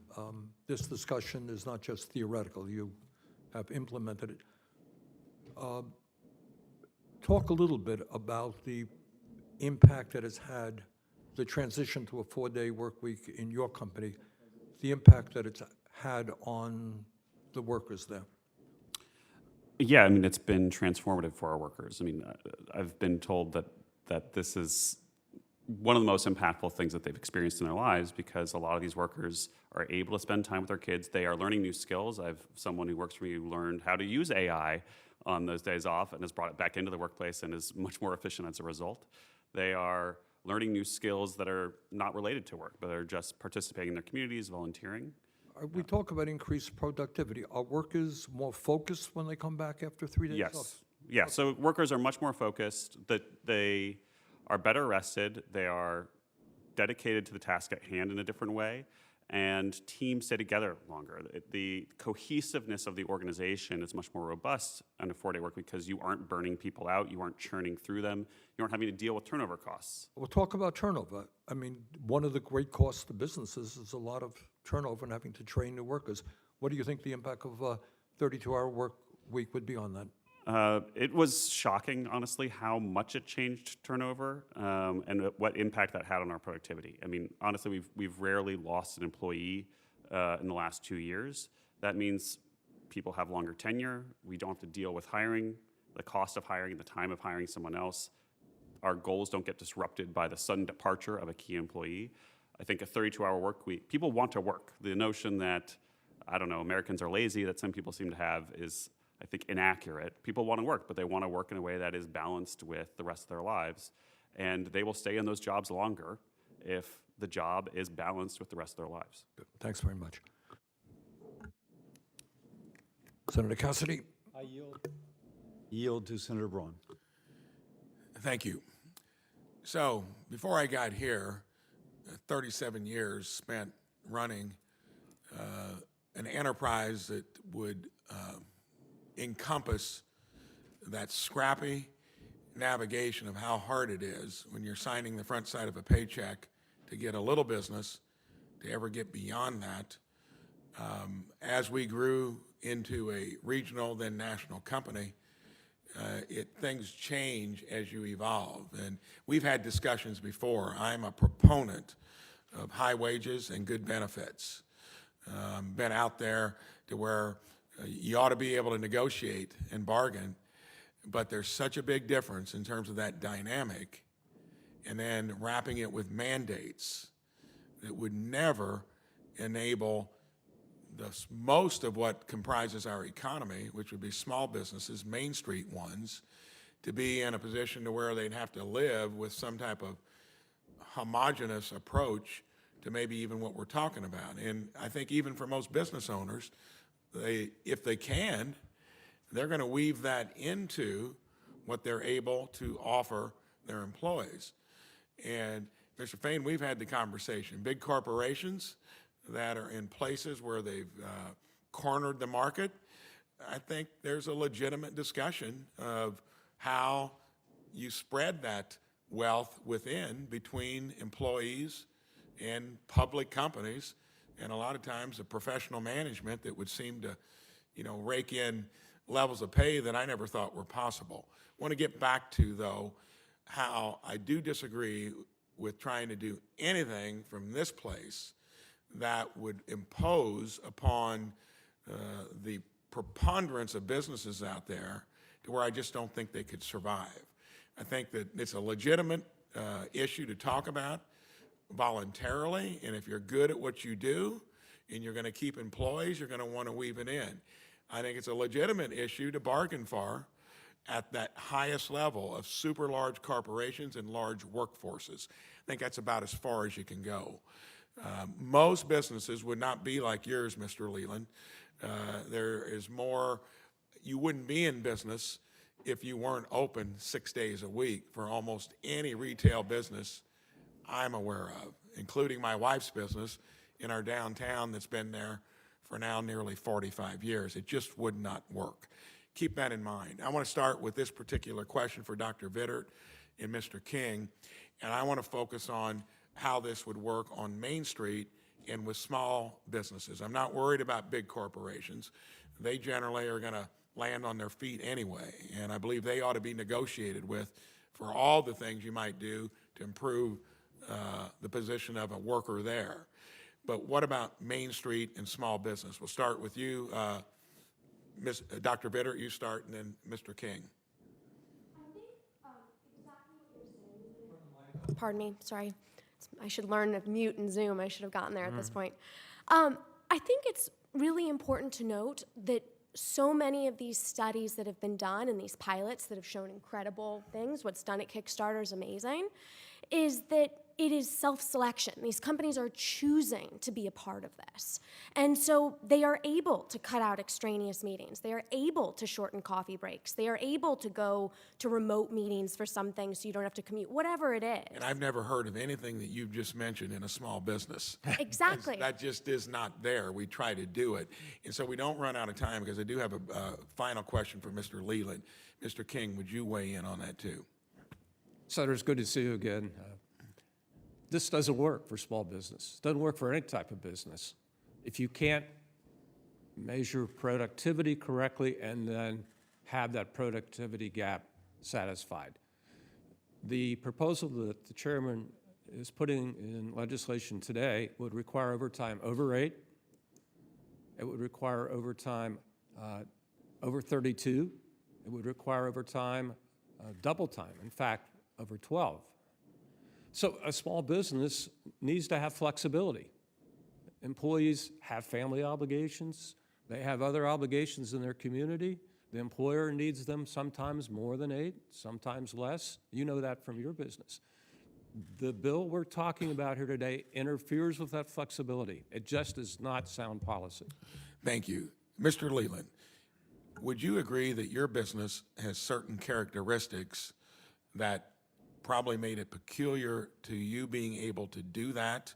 this discussion is not just theoretical. You have implemented it. Talk a little bit about the impact that has had the transition to a 4-day work week in your company, the impact that it's had on the workers there. Yeah, I mean, it's been transformative for our workers. I mean, I've been told that this is one of the most impactful things that they've experienced in their lives, because a lot of these workers are able to spend time with their kids. They are learning new skills. I have someone who works for me who learned how to use AI on those days off and has brought it back into the workplace and is much more efficient as a result. They are learning new skills that are not related to work, but are just participating in their communities, volunteering. We talk about increased productivity. Are workers more focused when they come back after 3 days off? Yes. Yeah, so workers are much more focused, that they are better rested, they are dedicated to the task at hand in a different way, and teams stay together longer. The cohesiveness of the organization is much more robust on a 4-day work week because you aren't burning people out, you aren't churning through them, you aren't having to deal with turnover costs. We'll talk about turnover. I mean, one of the great costs to businesses is a lot of turnover and having to train new workers. What do you think the impact of a 32-hour work week would be on that? It was shocking, honestly, how much it changed turnover and what impact that had on our productivity. I mean, honestly, we've rarely lost an employee in the last 2 years. That means people have longer tenure. We don't have to deal with hiring, the cost of hiring, the time of hiring someone else. Our goals don't get disrupted by the sudden departure of a key employee. I think a 32-hour work week, people want to work. The notion that, I don't know, Americans are lazy, that some people seem to have is, I think, inaccurate. People want to work, but they want to work in a way that is balanced with the rest of their lives. And they will stay in those jobs longer if the job is balanced with the rest of their lives. Good. Thanks very much. Senator Cassidy? I yield to Senator Braun. Thank you. So, before I got here, 37 years spent running an enterprise that would encompass that scrappy navigation of how hard it is when you're signing the front side of a paycheck to get a little business, to ever get beyond that. As we grew into a regional, then national company, things change as you evolve. And we've had discussions before. I'm a proponent of high wages and good benefits. Been out there to where you ought to be able to negotiate and bargain, but there's such a big difference in terms of that dynamic, and then wrapping it with mandates that would never enable most of what comprises our economy, which would be small businesses, Main Street ones, to be in a position to where they'd have to live with some type of homogenous approach to maybe even what we're talking about. And I think even for most business owners, if they can, they're going to weave that into what they're able to offer their employees. And Mr. Fain, we've had the conversation. Big corporations that are in places where they've cornered the market, I think there's a legitimate discussion of how you spread that wealth within between employees and public companies, and a lot of times the professional management that would seem to, rake in levels of pay that I never thought were possible. I want to get back to, though, how I do disagree with trying to do anything from this place that would impose upon the preponderance of businesses out there to where I just don't think they could survive. I think that it's a legitimate issue to talk about voluntarily, and if you're good at what you do and you're going to keep employees, you're going to want to weave it in. I think it's a legitimate issue to bargain for at that highest level of super large corporations and large workforces. I think that's about as far as you can go. Most businesses would not be like yours, Mr. Leland. There is more, you wouldn't be in business if you weren't open 6 days a week for almost any retail business I'm aware of, including my wife's business in our downtown that's been there for now nearly 45 years. It just would not work. Keep that in mind. I want to start with this particular question for Dr. Vizard and Mr. King, and I want to focus on how this would work on Main Street and with small businesses. I'm not worried about big corporations. They generally are going to land on their feet anyway, and I believe they ought to be negotiated with for all the things you might do to improve the position of a worker there. But what about Main Street and small business? We'll start with you, Dr. Vizard, you start, and then Mr. King. Pardon me, sorry. I should learn to mute and Zoom. I should have gotten there at this point. I think it's really important to note that so many of these studies that have been done and these pilots that have shown incredible things, what's done at Kickstarter is amazing, is that it is self-selection. These companies are choosing to be a part of this. And so they are able to cut out extraneous meetings. They are able to shorten coffee breaks. They are able to go to remote meetings for some things so you don't have to commute, whatever it is. And I've never heard of anything that you've just mentioned in a small business. Exactly. That just is not there. We try to do it. And so we don't run out of time, because I do have a final question for Mr. Leland. Mr. King, would you weigh in on that too? Senator, it's good to see you again. This doesn't work for small business. It doesn't work for any type of business. If you can't measure productivity correctly and then have that productivity gap satisfied. The proposal that the chairman is putting in legislation today would require overtime over 8. It would require overtime over 32. It would require overtime double time, in fact, over 12. So a small business needs to have flexibility. Employees have family obligations. They have other obligations in their community. The employer needs them sometimes more than 8, sometimes less. You know that from your business. The bill we're talking about here today interferes with that flexibility. It just is not sound policy. Thank you. Mr. Leland, would you agree that your business has certain characteristics that probably made it peculiar to you being able to do that?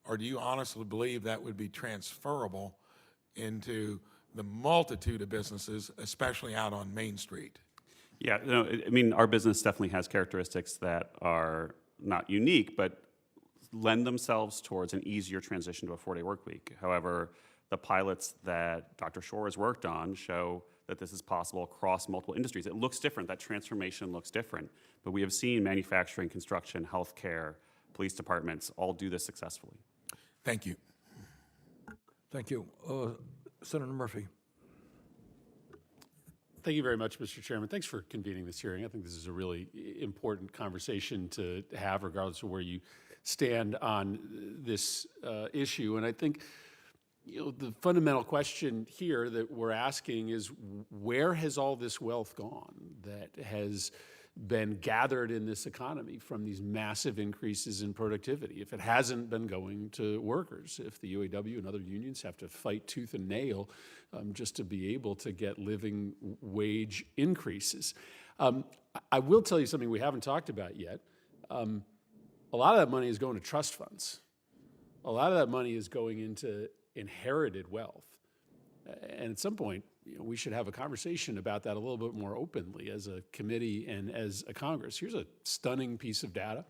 Or do you honestly believe that would be transferable into the multitude of businesses, especially out on Main Street? Yeah, no, I mean, our business definitely has characteristics that are not unique, but lend themselves towards an easier transition to a 4-day work week. However, the pilots that Dr. Shore has worked on show that this is possible across multiple industries. It looks different. That transformation looks different. But we have seen manufacturing, construction, healthcare, police departments all do this successfully. Thank you. Thank you. Senator Murphy. Thank you very much, Mr. Chairman. Thanks for convening this hearing. I think this is a really important conversation to have, regardless of where you stand on this issue. And I think, the fundamental question here that we're asking is, where has all this wealth gone that has been gathered in this economy from these massive increases in productivity? If it hasn't been going to workers, if the UAW and other unions have to fight tooth and nail just to be able to get living wage increases. I will tell you something we haven't talked about yet. A lot of that money is going to trust funds. A lot of that money is going into inherited wealth. And at some point, we should have a conversation about that a little bit more openly as a committee and as a Congress. Here's a stunning piece of data.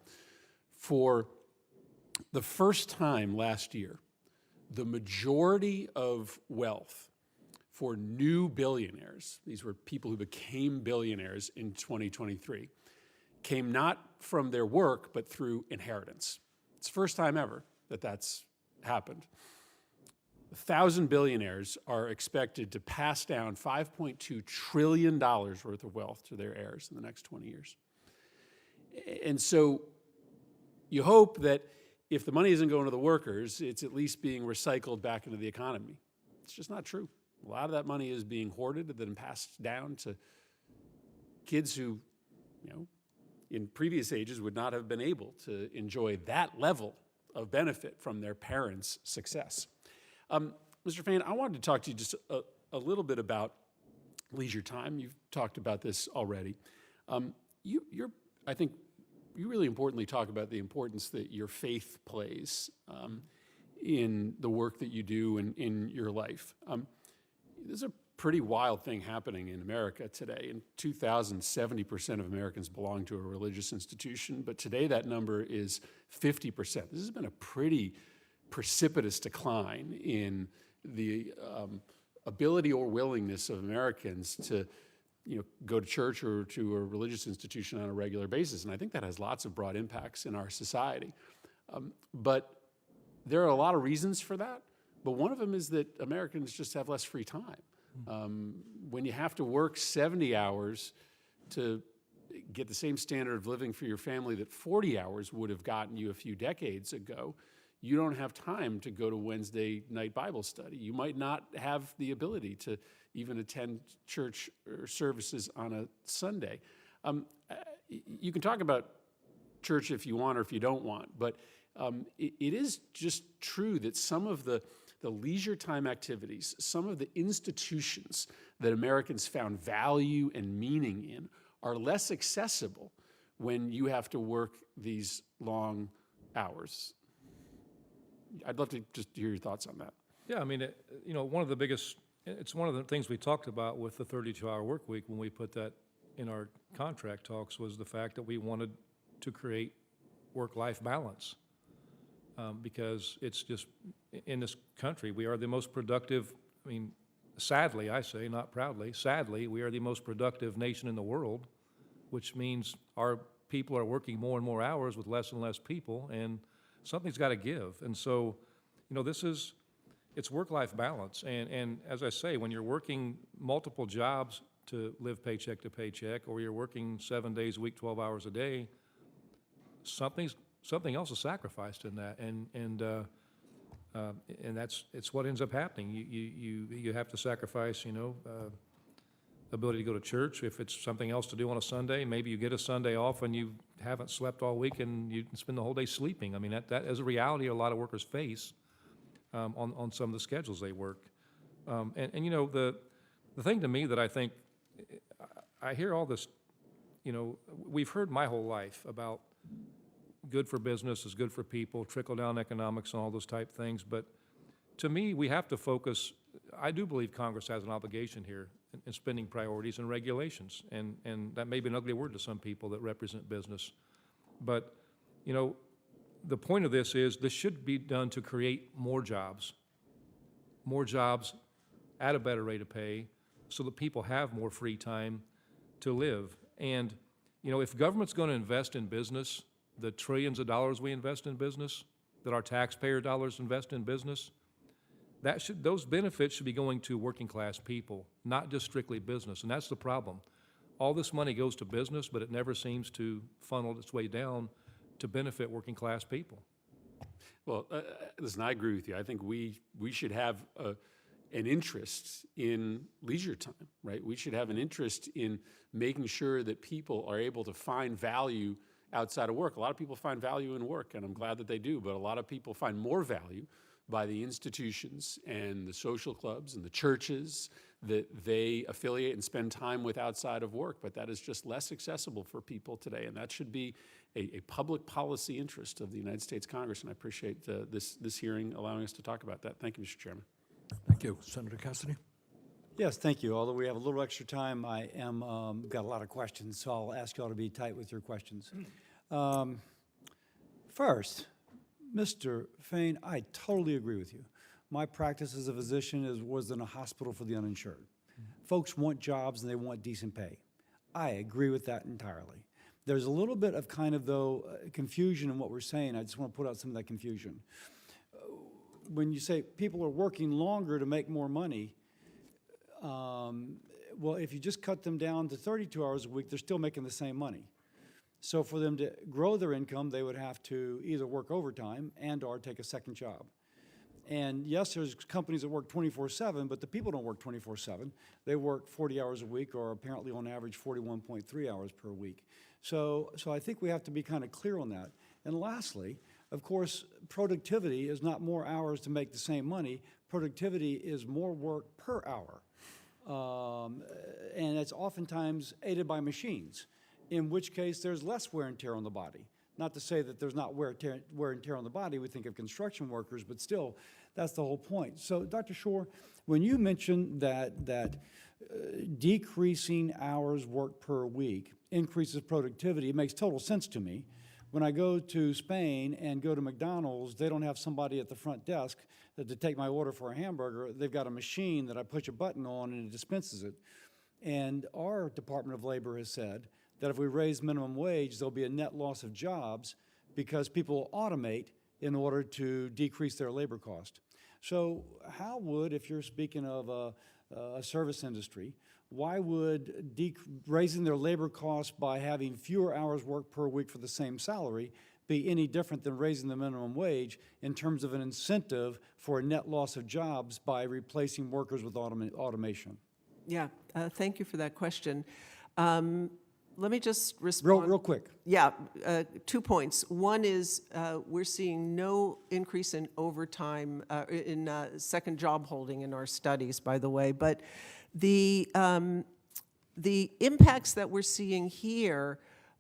For the first time last year, the majority of wealth for new billionaires, these were people who became billionaires in 2023, came not from their work, but through inheritance. It's the first time ever that that's happened. 1,000 billionaires are expected to pass down $5.2 trillion worth of wealth to their heirs in the next 20 years. And so you hope that if the money isn't going to the workers, it's at least being recycled back into the economy. It's just not true. A lot of that money is being hoarded and then passed down to kids who, in previous ages would not have been able to enjoy that level of benefit from their parents' success. Mr. Fain, I wanted to talk to you just a little bit about leisure time. You've talked about this already. I think you really importantly talk about the importance that your faith plays in the work that you do and in your life. There's a pretty wild thing happening in America today. In 2000, 70% of Americans belong to a religious institution, but today that number is 50%. This has been a pretty precipitous decline in the ability or willingness of Americans to go to church or to a religious institution on a regular basis. And I think that has lots of broad impacts in our society. But there are a lot of reasons for that. But one of them is that Americans just have less free time. When you have to work 70 hours to get the same standard of living for your family that 40 hours would have gotten you a few decades ago, you don't have time to go to Wednesday night Bible study. You might not have the ability to even attend church or services on a Sunday. You can talk about church if you want or if you don't want. But it is just true that some of the leisure time activities, some of the institutions that Americans found value and meaning in are less accessible when you have to work these long hours. I'd love to just hear your thoughts on that. Yeah, I mean, one of the biggest, it's one of the things we talked about with the 32-hour work week when we put that in our contract talks was the fact that we wanted to create work-life balance. Because it's just, in this country, we are the most productive, I mean, sadly, I say, not proudly, sadly, we are the most productive nation in the world, which means our people are working more and more hours with less and less people, and something's got to give. And so, it's work-life balance. And as I say, when you're working multiple jobs to live paycheck to paycheck, or you're working 7 days a week, 12 hours a day, something else is sacrificed in that, and it's what ends up happening. You have to sacrifice, ability to go to church. If it's something else to do on a Sunday, maybe you get a Sunday off and you haven't slept all week and you spend the whole day sleeping. I mean, that is a reality a lot of workers face on some of the schedules they work. The thing to me that I think, I hear all this, we've heard my whole life about good for business is good for people, trickle-down economics and all those type things. But to me, we have to focus, I do believe Congress has an obligation here in spending priorities and regulations. And that may be an ugly word to some people that represent business. But, the point of this is this should be done to create more jobs at a better rate of pay so that people have more free time to live. And, if government's going to invest in business, the trillions of dollars we invest in business, that our taxpayer dollars invest in business, those benefits should be going to working class people, not just strictly business. And that's the problem. All this money goes to business, but it never seems to funnel its way down to benefit working class people. Well, listen, I agree with you. I think we should have an interest in leisure time, right? We should have an interest in making sure that people are able to find value outside of work. A lot of people find value in work, and I'm glad that they do, but a lot of people find more value by the institutions and the social clubs and the churches that they affiliate and spend time with outside of work, but that is just less accessible for people today, and that should be a public policy interest of the United States Congress, and I appreciate this hearing allowing us to talk about that. Thank you, Mr. Chairman. Thank you. Senator Cassidy? Yes, thank you. Although we have a little extra time, I am got a lot of questions, so I'll ask you all to be tight with your questions. First, Mr. Fain, I totally agree with you. My practice as a physician was in a hospital for the uninsured. Folks want jobs and they want decent pay. I agree with that entirely. There's a little bit of kind of, though, confusion in what we're saying. I just want to put out some of that confusion. When you say people are working longer to make more money, well, if you just cut them down to 32 hours a week, they're still making the same money. So for them to grow their income, they would have to either work overtime and or take a second job. And yes, there's companies that work 24/7, but the people don't work 24/7. They work 40 hours a week, or apparently on average 41.3 hours per week. So I think we have to be kind of clear on that. And lastly, of course, productivity is not more hours to make the same money. Productivity is more work per hour. And it's oftentimes aided by machines, in which case there's less wear and tear on the body. Not to say that there's not wear and tear on the body. We think of construction workers, but still, that's the whole point. So, Dr. Shore, when you mentioned that decreasing hours worked per week increases productivity, it makes total sense to me. When I go to Spain and go to McDonald's, they don't have somebody at the front desk to take my order for a hamburger. They've got a machine that I push a button on and it dispenses it. And our Department of Labor has said that if we raise minimum wage, there'll be a net loss of jobs because people will automate in order to decrease their labor cost. So how would, if you're speaking of a service industry, why would raising their labor costs by having fewer hours worked per week for the same salary be any different than raising the minimum wage in terms of an incentive for a net loss of jobs by replacing workers with automation? Yeah, thank you for that question. Let me just respond. Real quick. Yeah, 2 points. One is we're seeing no increase in overtime, in second job holding in our studies, by the way. But the impacts that we're seeing here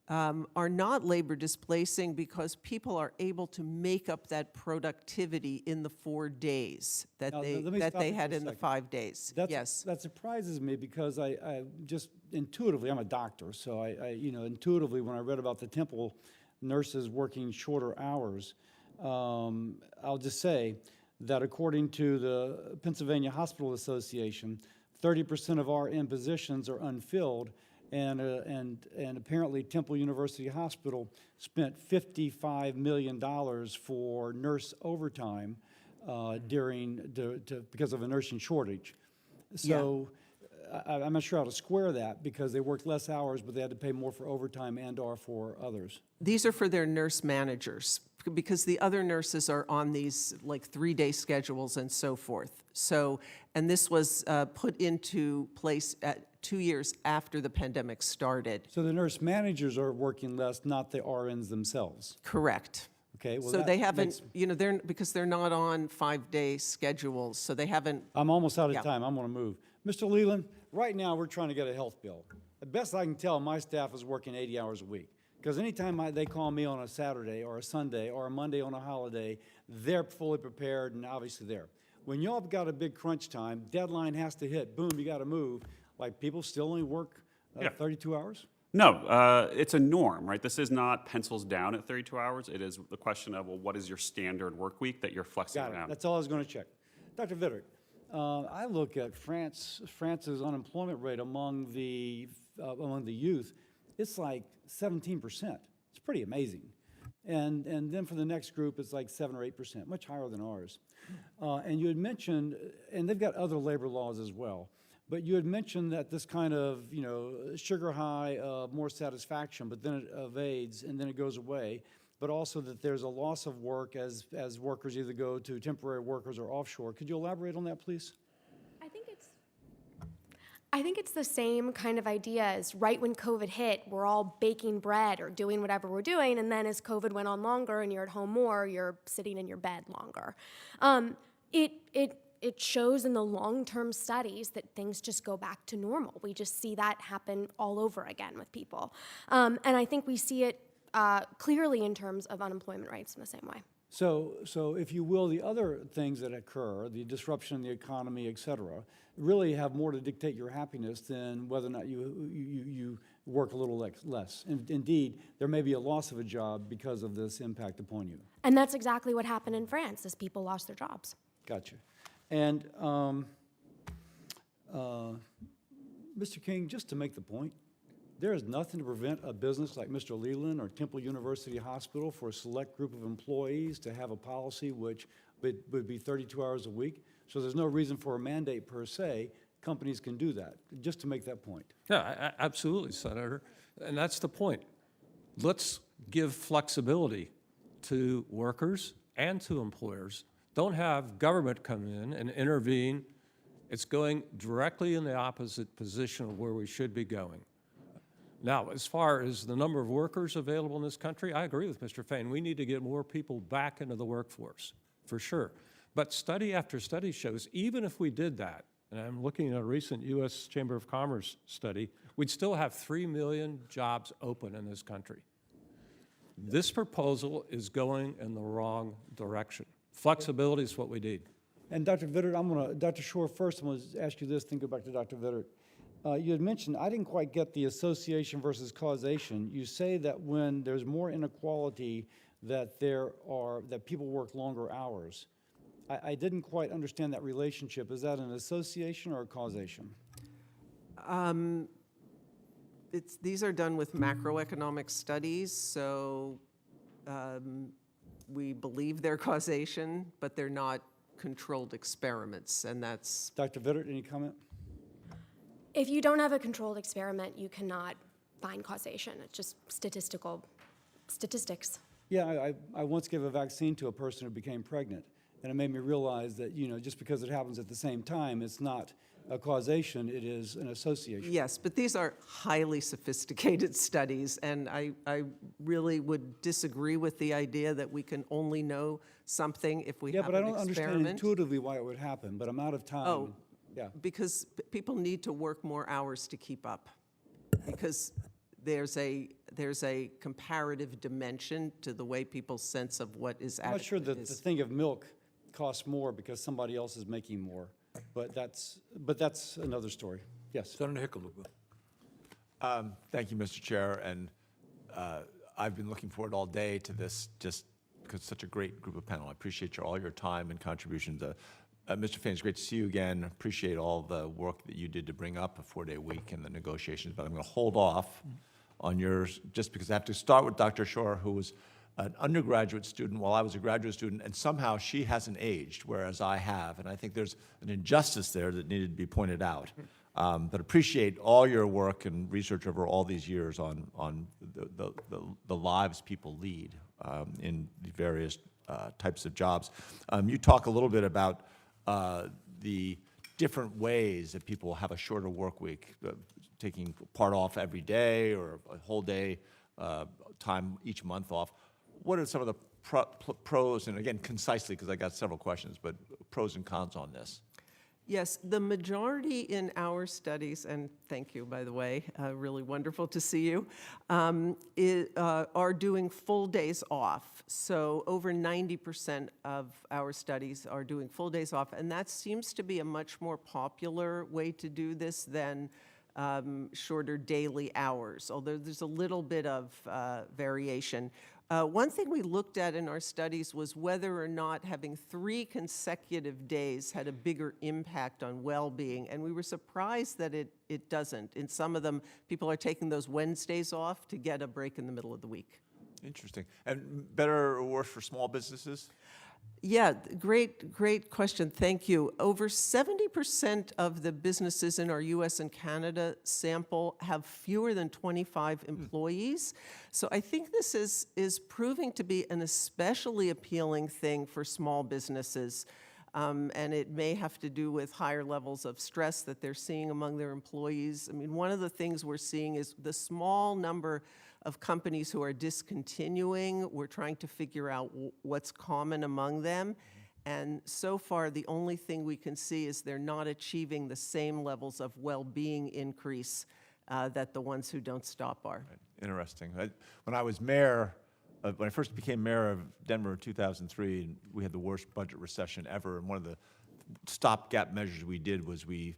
are not labor displacing because people are able to make up that productivity in the 4 days that Now, they let me that stop they you for had a in the second. 5 days. Yes. That surprises me because I just intuitively, I'm a doctor, so I intuitively, when I read about the Temple nurses working shorter hours, I'll just say that according to the Pennsylvania Hospital Association, 30% of RN positions are unfilled, and apparently Temple University Hospital spent $55 million for nurse overtime because of a nursing shortage. So I'm not sure how to square that because they worked less hours, but they had to pay more for overtime and/or for others. These are for their nurse managers because the other nurses are on these like 3-day schedules and so forth. So, and this was put into place at 2 years after the pandemic started. So the nurse managers are working less, not the RNs themselves. Correct. Okay, well, So they that haven't, makes- because they're not on 5-day schedules, so they haven't. I'm almost out of Yeah. time. I'm going to move. Mr. Leland, right now we're trying to get a health bill. The best I can tell, my staff is working 80 hours a week. Because anytime they call me on a Saturday or a Sunday or a Monday on a holiday, they're fully prepared and obviously there. When y'all have got a big crunch time, deadline has to hit, boom, you got to move. Like people still only work 32 hours? No, it's a norm, right? This is not pencils down at 32 hours. It is the question of, well, what is your standard work week that you're flexing Got it. around? That's all I was going to check. Dr. Vittert, I look at France's unemployment rate among the youth. It's like 17%. It's pretty amazing. And then for the next group, it's like 7 or 8%, much higher than ours. And you had mentioned, and they've got other labor laws as well, but you had mentioned that this kind of, sugar high of more satisfaction, but then it evades and then it goes away, but also that there's a loss of work as workers either go to temporary workers or offshore. Could you elaborate on that, please? I think it's the same kind of idea as right when COVID hit, we're all baking bread or doing whatever we're doing, and then as COVID went on longer and you're at home more, you're sitting in your bed longer. It shows in the long-term studies that things just go back to normal. We just see that happen all over again with people. And I think we see it clearly in terms of unemployment rates in the same way. So if you will, the other things that occur, the disruption in the economy, et cetera, really have more to dictate your happiness than whether or not you work a little less. And indeed, there may be a loss of a job because of this impact upon you. And that's exactly what happened in France as people lost their jobs. Gotcha. And Mr. King, just to make the point, there is nothing to prevent a business like Mr. Leland or Temple University Hospital for a select group of employees to have a policy which would be 32 hours a week. So there's no reason for a mandate per se. Companies can do that, just to make that point. Yeah, absolutely, Senator. And that's the point. Let's give flexibility to workers and to employers. Don't have government come in and intervene. It's going directly in the opposite position of where we should be going. Now, as far as the number of workers available in this country, I agree with Mr. Fain. We need to get more people back into the workforce, for sure. But study after study shows, even if we did that, and I'm looking at a recent U.S. Chamber of Commerce study, we'd still have 3 million jobs open in this country. This proposal is going in the wrong direction. Flexibility is what we need. And Dr. Vittert, Dr. Shore first, I'm going to ask you this, then go back to Dr. Vittert. You had mentioned, I didn't quite get the association versus causation. You say that when there's more inequality, that people work longer hours. I didn't quite understand that relationship. Is that an association or a causation? These are done with macroeconomic studies, so we believe they're causation, but they're not controlled experiments, and that's. Dr. Vittert, any comment? If you don't have a controlled experiment, you cannot find causation. It's just statistics. Yeah, I once gave a vaccine to a person who became pregnant, and it made me realize that, just because it happens at the same time, it's not a causation, it is an association. Yes, but these are highly sophisticated studies, and I really would disagree with the idea that we can only know something if we Yeah, have but I an don't understand experiment. intuitively why it would happen, but I'm out of time. Oh, Yeah. because people need to work more hours to keep up, because there's a comparative dimension to the way people's sense of what is I'm not sure adequate that the is. thing of milk costs more because somebody else is making more, but that's another story. Yes. Senator Hickenlooper. Thank you, Mr. Chair, and I've been looking forward all day to this just because it's such a great group of panel. I appreciate all your time and contributions. Mr. Fain, it's great to see you again. Appreciate all the work that you did to bring up a 4-day week and the negotiations, but I'm going to hold off on yours just because I have to start with Dr. Shore, who was an undergraduate student while I was a graduate student, and somehow she hasn't aged, whereas I have. And I think there's an injustice there that needed to be pointed out. But appreciate all your work and research over all these years on the lives people lead in the various types of jobs. You talk a little bit about the different ways that people have a shorter work week, taking part off every day or a whole day time each month off. What are some of the pros, and again, concisely, because I got several questions, but pros and cons on this? Yes, the majority in our studies, and thank you, by the way, really wonderful to see you, are doing full days off. So over 90% of our studies are doing full days off, and that seems to be a much more popular way to do this than shorter daily hours, although there's a little bit of variation. One thing we looked at in our studies was whether or not having 3 consecutive days had a bigger impact on well-being, and we were surprised that it doesn't. In some of them, people are taking those Wednesdays off to get a break in the middle of the week. Interesting. And better or worse for small businesses? Yeah, great question. Thank you. Over 70% of the businesses in our US and Canada sample have fewer than 25 employees. So I think this is proving to be an especially appealing thing for small businesses. And it may have to do with higher levels of stress that they're seeing among their employees. I mean, one of the things we're seeing is the small number of companies who are discontinuing. We're trying to figure out what's common among them. And so far, the only thing we can see is they're not achieving the same levels of well-being increase that the ones who don't stop are. Right. Interesting. When I was mayor, when I first became mayor of Denver in 2003, we had the worst budget recession ever, and one of the stopgap measures we did was we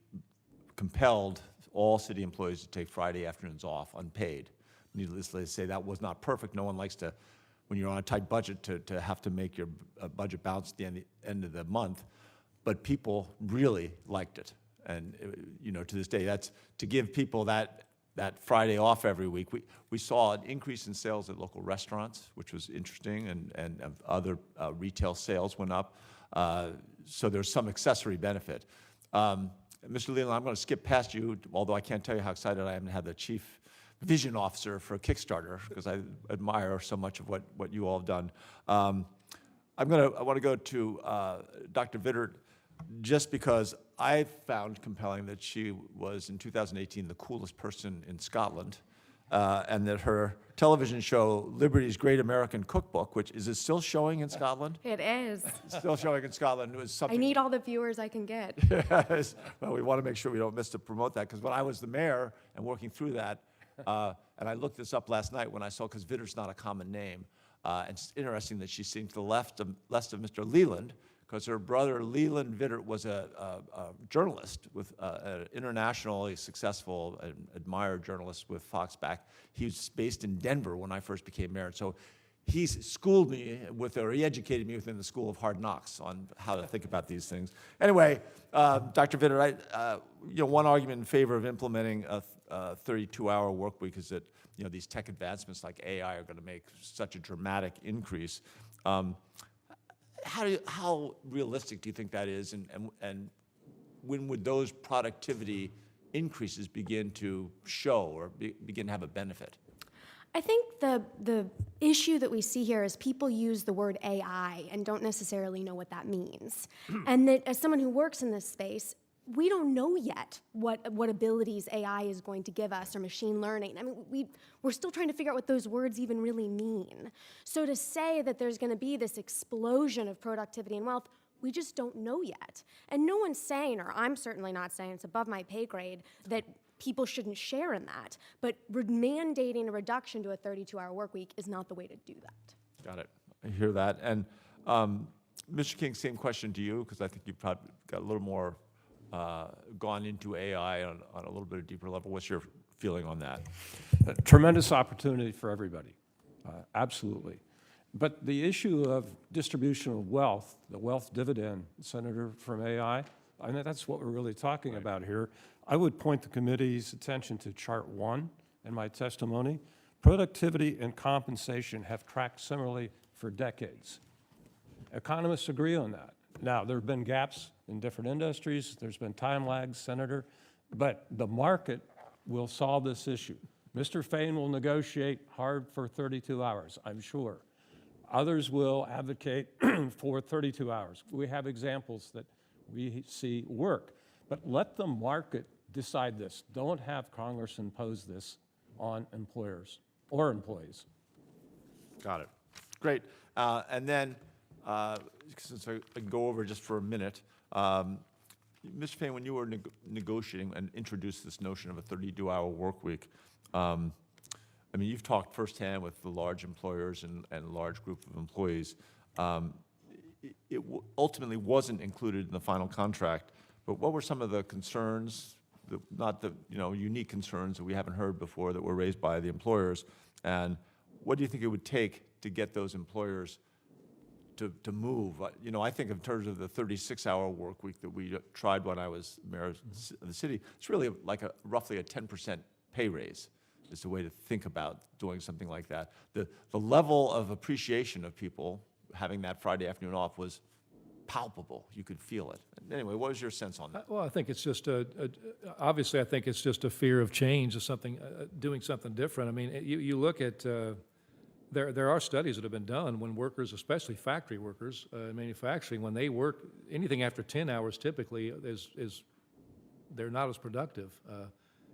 compelled all city employees to take Friday afternoons off, unpaid. Needless to say, that was not perfect. No one likes to, when you're on a tight budget, to have to make your budget bounce at the end of the month. But people really liked it, and to this day, that's to give people that Friday off every week. We saw an increase in sales at local restaurants, which was interesting, and other retail sales went up. So there's some accessory benefit. Mr. Leland, I'm going to skip past you, although I can't tell you how excited I am to have the chief vision officer for Kickstarter, because I admire so much of what you all have done. I want to go to Dr. Vizard, just because I found compelling that she was, in 2018, the coolest person in Scotland, and that her television show, Liberty's Great American Cookbook, which is it still showing in Scotland? It is. It's still showing in Scotland. It was I something. need all the viewers I can get. Yes. Well, we want to make sure we don't miss to promote that, because when I was the mayor and working through that, and I looked this up last night when I saw, because Vizard's not a common name, and it's interesting that she's sitting to the left of Mr. Leland, because her brother Leland Vizard was a journalist with an internationally successful and admired journalist with Fox back. He was based in Denver when I first became mayor. So he's schooled me he educated me within the School of Hard Knocks on how to think about these things. Anyway, Dr. Vizard, one argument in favor of implementing a 32-hour work week is that these tech advancements like AI are going to make such a dramatic increase. How realistic do you think that is, and when would those productivity increases begin to show or begin to have a benefit? I think the issue that we see here is people use the word AI and don't necessarily know what that means. And that as someone who works in this space, we don't know yet what abilities AI is going to give us or machine learning. I mean, we're still trying to figure out what those words even really mean. So to say that there's going to be this explosion of productivity and wealth, we just don't know yet. And no one's saying, or I'm certainly not saying, it's above my pay grade, that people shouldn't share in that. But mandating a reduction to a 32-hour work week is not the way to do that. Got it. I hear that. And Mr. King, same question to you, because I think you've probably got a little more gone into AI on a little bit of deeper level. What's your feeling on that? A tremendous opportunity for everybody, absolutely. But the issue of distribution of wealth, the wealth dividend, Senator, from AI, I mean, that's what we're really talking about here. I would point the committee's attention to Chart 1 in my testimony. Productivity and compensation have tracked similarly for decades. Economists agree on that. Now, there have been gaps in different industries. There's been time lags, Senator, but the market will solve this issue. Mr. Fain will negotiate hard for 32 hours, I'm sure. Others will advocate for 32 hours. We have examples that we see work, but let the market decide this. Don't have Congress impose this on employers or employees. Got it. Great. And then, since I can go over just for a minute, Mr. Fain, when you were negotiating and introduced this notion of a 32-hour work week, I mean, you've talked firsthand with the large employers and large group of employees. It ultimately wasn't included in the final contract, but what were some of the concerns, not the unique concerns that we haven't heard before that were raised by the employers, and what do you think it would take to get those employers to move? I think in terms of the 36-hour work week that we tried when I was mayor of the city, it's really like roughly a 10% pay raise is the way to think about doing something like that. The level of appreciation of people having that Friday afternoon off was palpable. You could feel it. Anyway, what was your sense on that? Well, I think it's just obviously, I think it's just a fear of change, of something, doing something different. I mean, you look at, there are studies that have been done when workers, especially factory workers in manufacturing, when they work anything after 10 hours typically they're not as productive.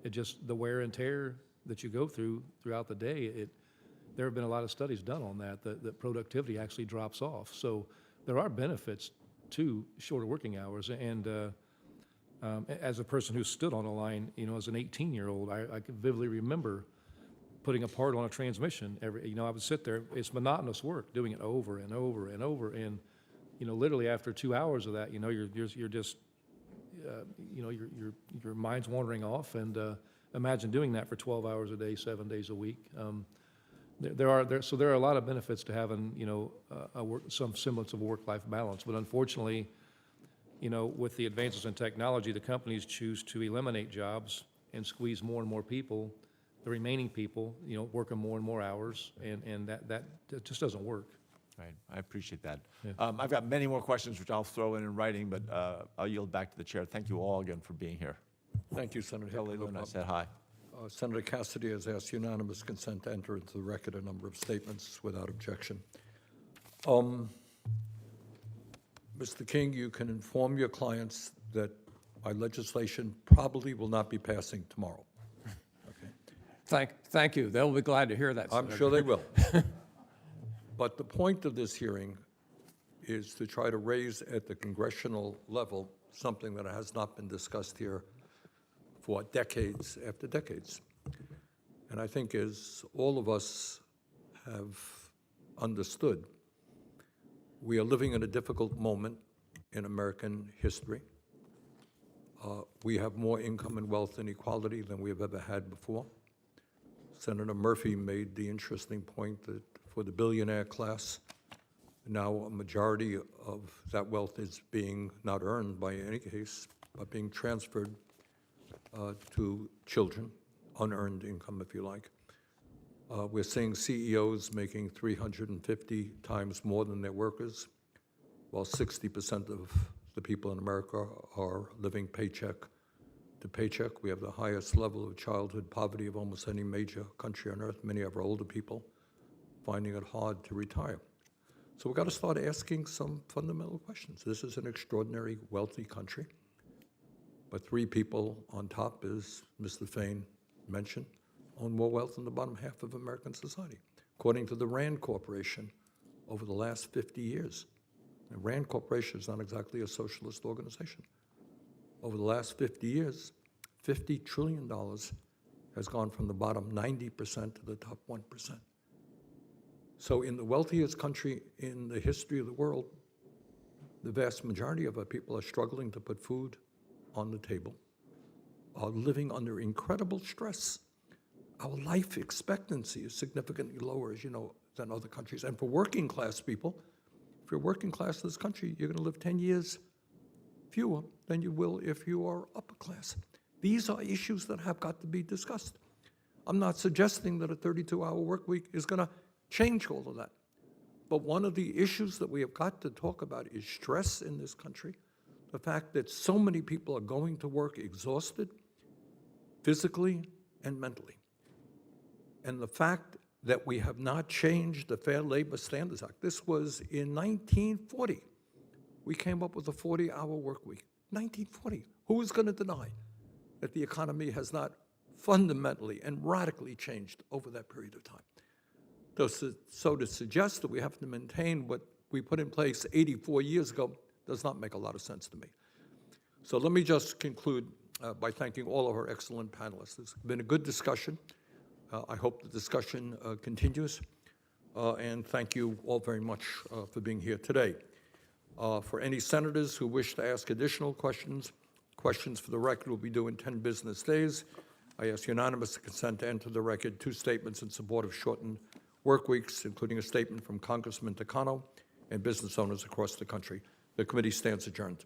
It just, the wear and tear that you go throughout the day, there have been a lot of studies done on that productivity actually drops off. So there are benefits to shorter working hours. And as a person who stood on a line, as an 18-year-old, I can vividly remember putting a part on a transmission. I would sit there. It's monotonous work, doing it over and over and over. And literally after 2 hours of that, you're just, your mind's wandering off. And imagine doing that for 12 hours a day, 7 days a week. There are a lot of benefits to having some semblance of work-life balance. But unfortunately, with the advances in technology, the companies choose to eliminate jobs and squeeze more and more people, the remaining people, working more and more hours, and that just doesn't work. Right, I appreciate that. Yeah. I've got many more questions, which I'll throw in writing, but I'll yield back to the chair. Thank you all again for being here. Thank you, Senator Tell Leland I Hickenlooper. said hi. Senator Cassidy has asked unanimous consent to enter into the record a number of statements without objection. Mr. King, you can inform your clients that my legislation probably will not be passing tomorrow. Okay. Thank you. They'll be glad to hear that, I'm Senator. sure they will. But the point of this hearing is to try to raise at the congressional level something that has not been discussed here for decades after decades. And I think as all of us have understood, we are living in a difficult moment in American history. We have more income and wealth inequality than we have ever had before. Senator Murphy made the interesting point that for the billionaire class, now a majority of that wealth is being not earned by any case, but being transferred to children, unearned income, if you like. We're seeing CEOs making 350 times more than their workers, while 60% of the people in America are living paycheck to paycheck. We have the highest level of childhood poverty of almost any major country on earth. Many of our older people finding it hard to retire. So we've got to start asking some fundamental questions. This is an extraordinary wealthy country, but 3 people on top, as Mr. Fain mentioned, own more wealth than the bottom half of American society, according to the Rand Corporation over the last 50 years. And Rand Corporation is not exactly a socialist organization. Over the last 50 years, $50 trillion has gone from the bottom 90% to the top 1%. So in the wealthiest country in the history of the world, the vast majority of our people are struggling to put food on the table, are living under incredible stress. Our life expectancy is significantly lower, as you know, than other countries. And for working class people, if you're working class in this country, you're going to live 10 years fewer than you will if you are upper class. These are issues that have got to be discussed. I'm not suggesting that a 32-hour work week is going to change all of that. But one of the issues that we have got to talk about is stress in this country, the fact that so many people are going to work exhausted, physically and mentally. And the fact that we have not changed the Fair Labor Standards Act. This was in 1940. We came up with a 40-hour work week. 1940. Who is going to deny that the economy has not fundamentally and radically changed over that period of time? So to suggest that we have to maintain what we put in place 84 years ago does not make a lot of sense to me. So let me just conclude by thanking all of our excellent panelists. It's been a good discussion. I hope the discussion continues. And thank you all very much for being here today. For any senators who wish to ask additional questions for the record will be due in 10 business days. I ask unanimous consent to enter the record 2 statements in support of shortened work weeks, including a statement from Congressman Takano and business owners across the country. The committee stands adjourned.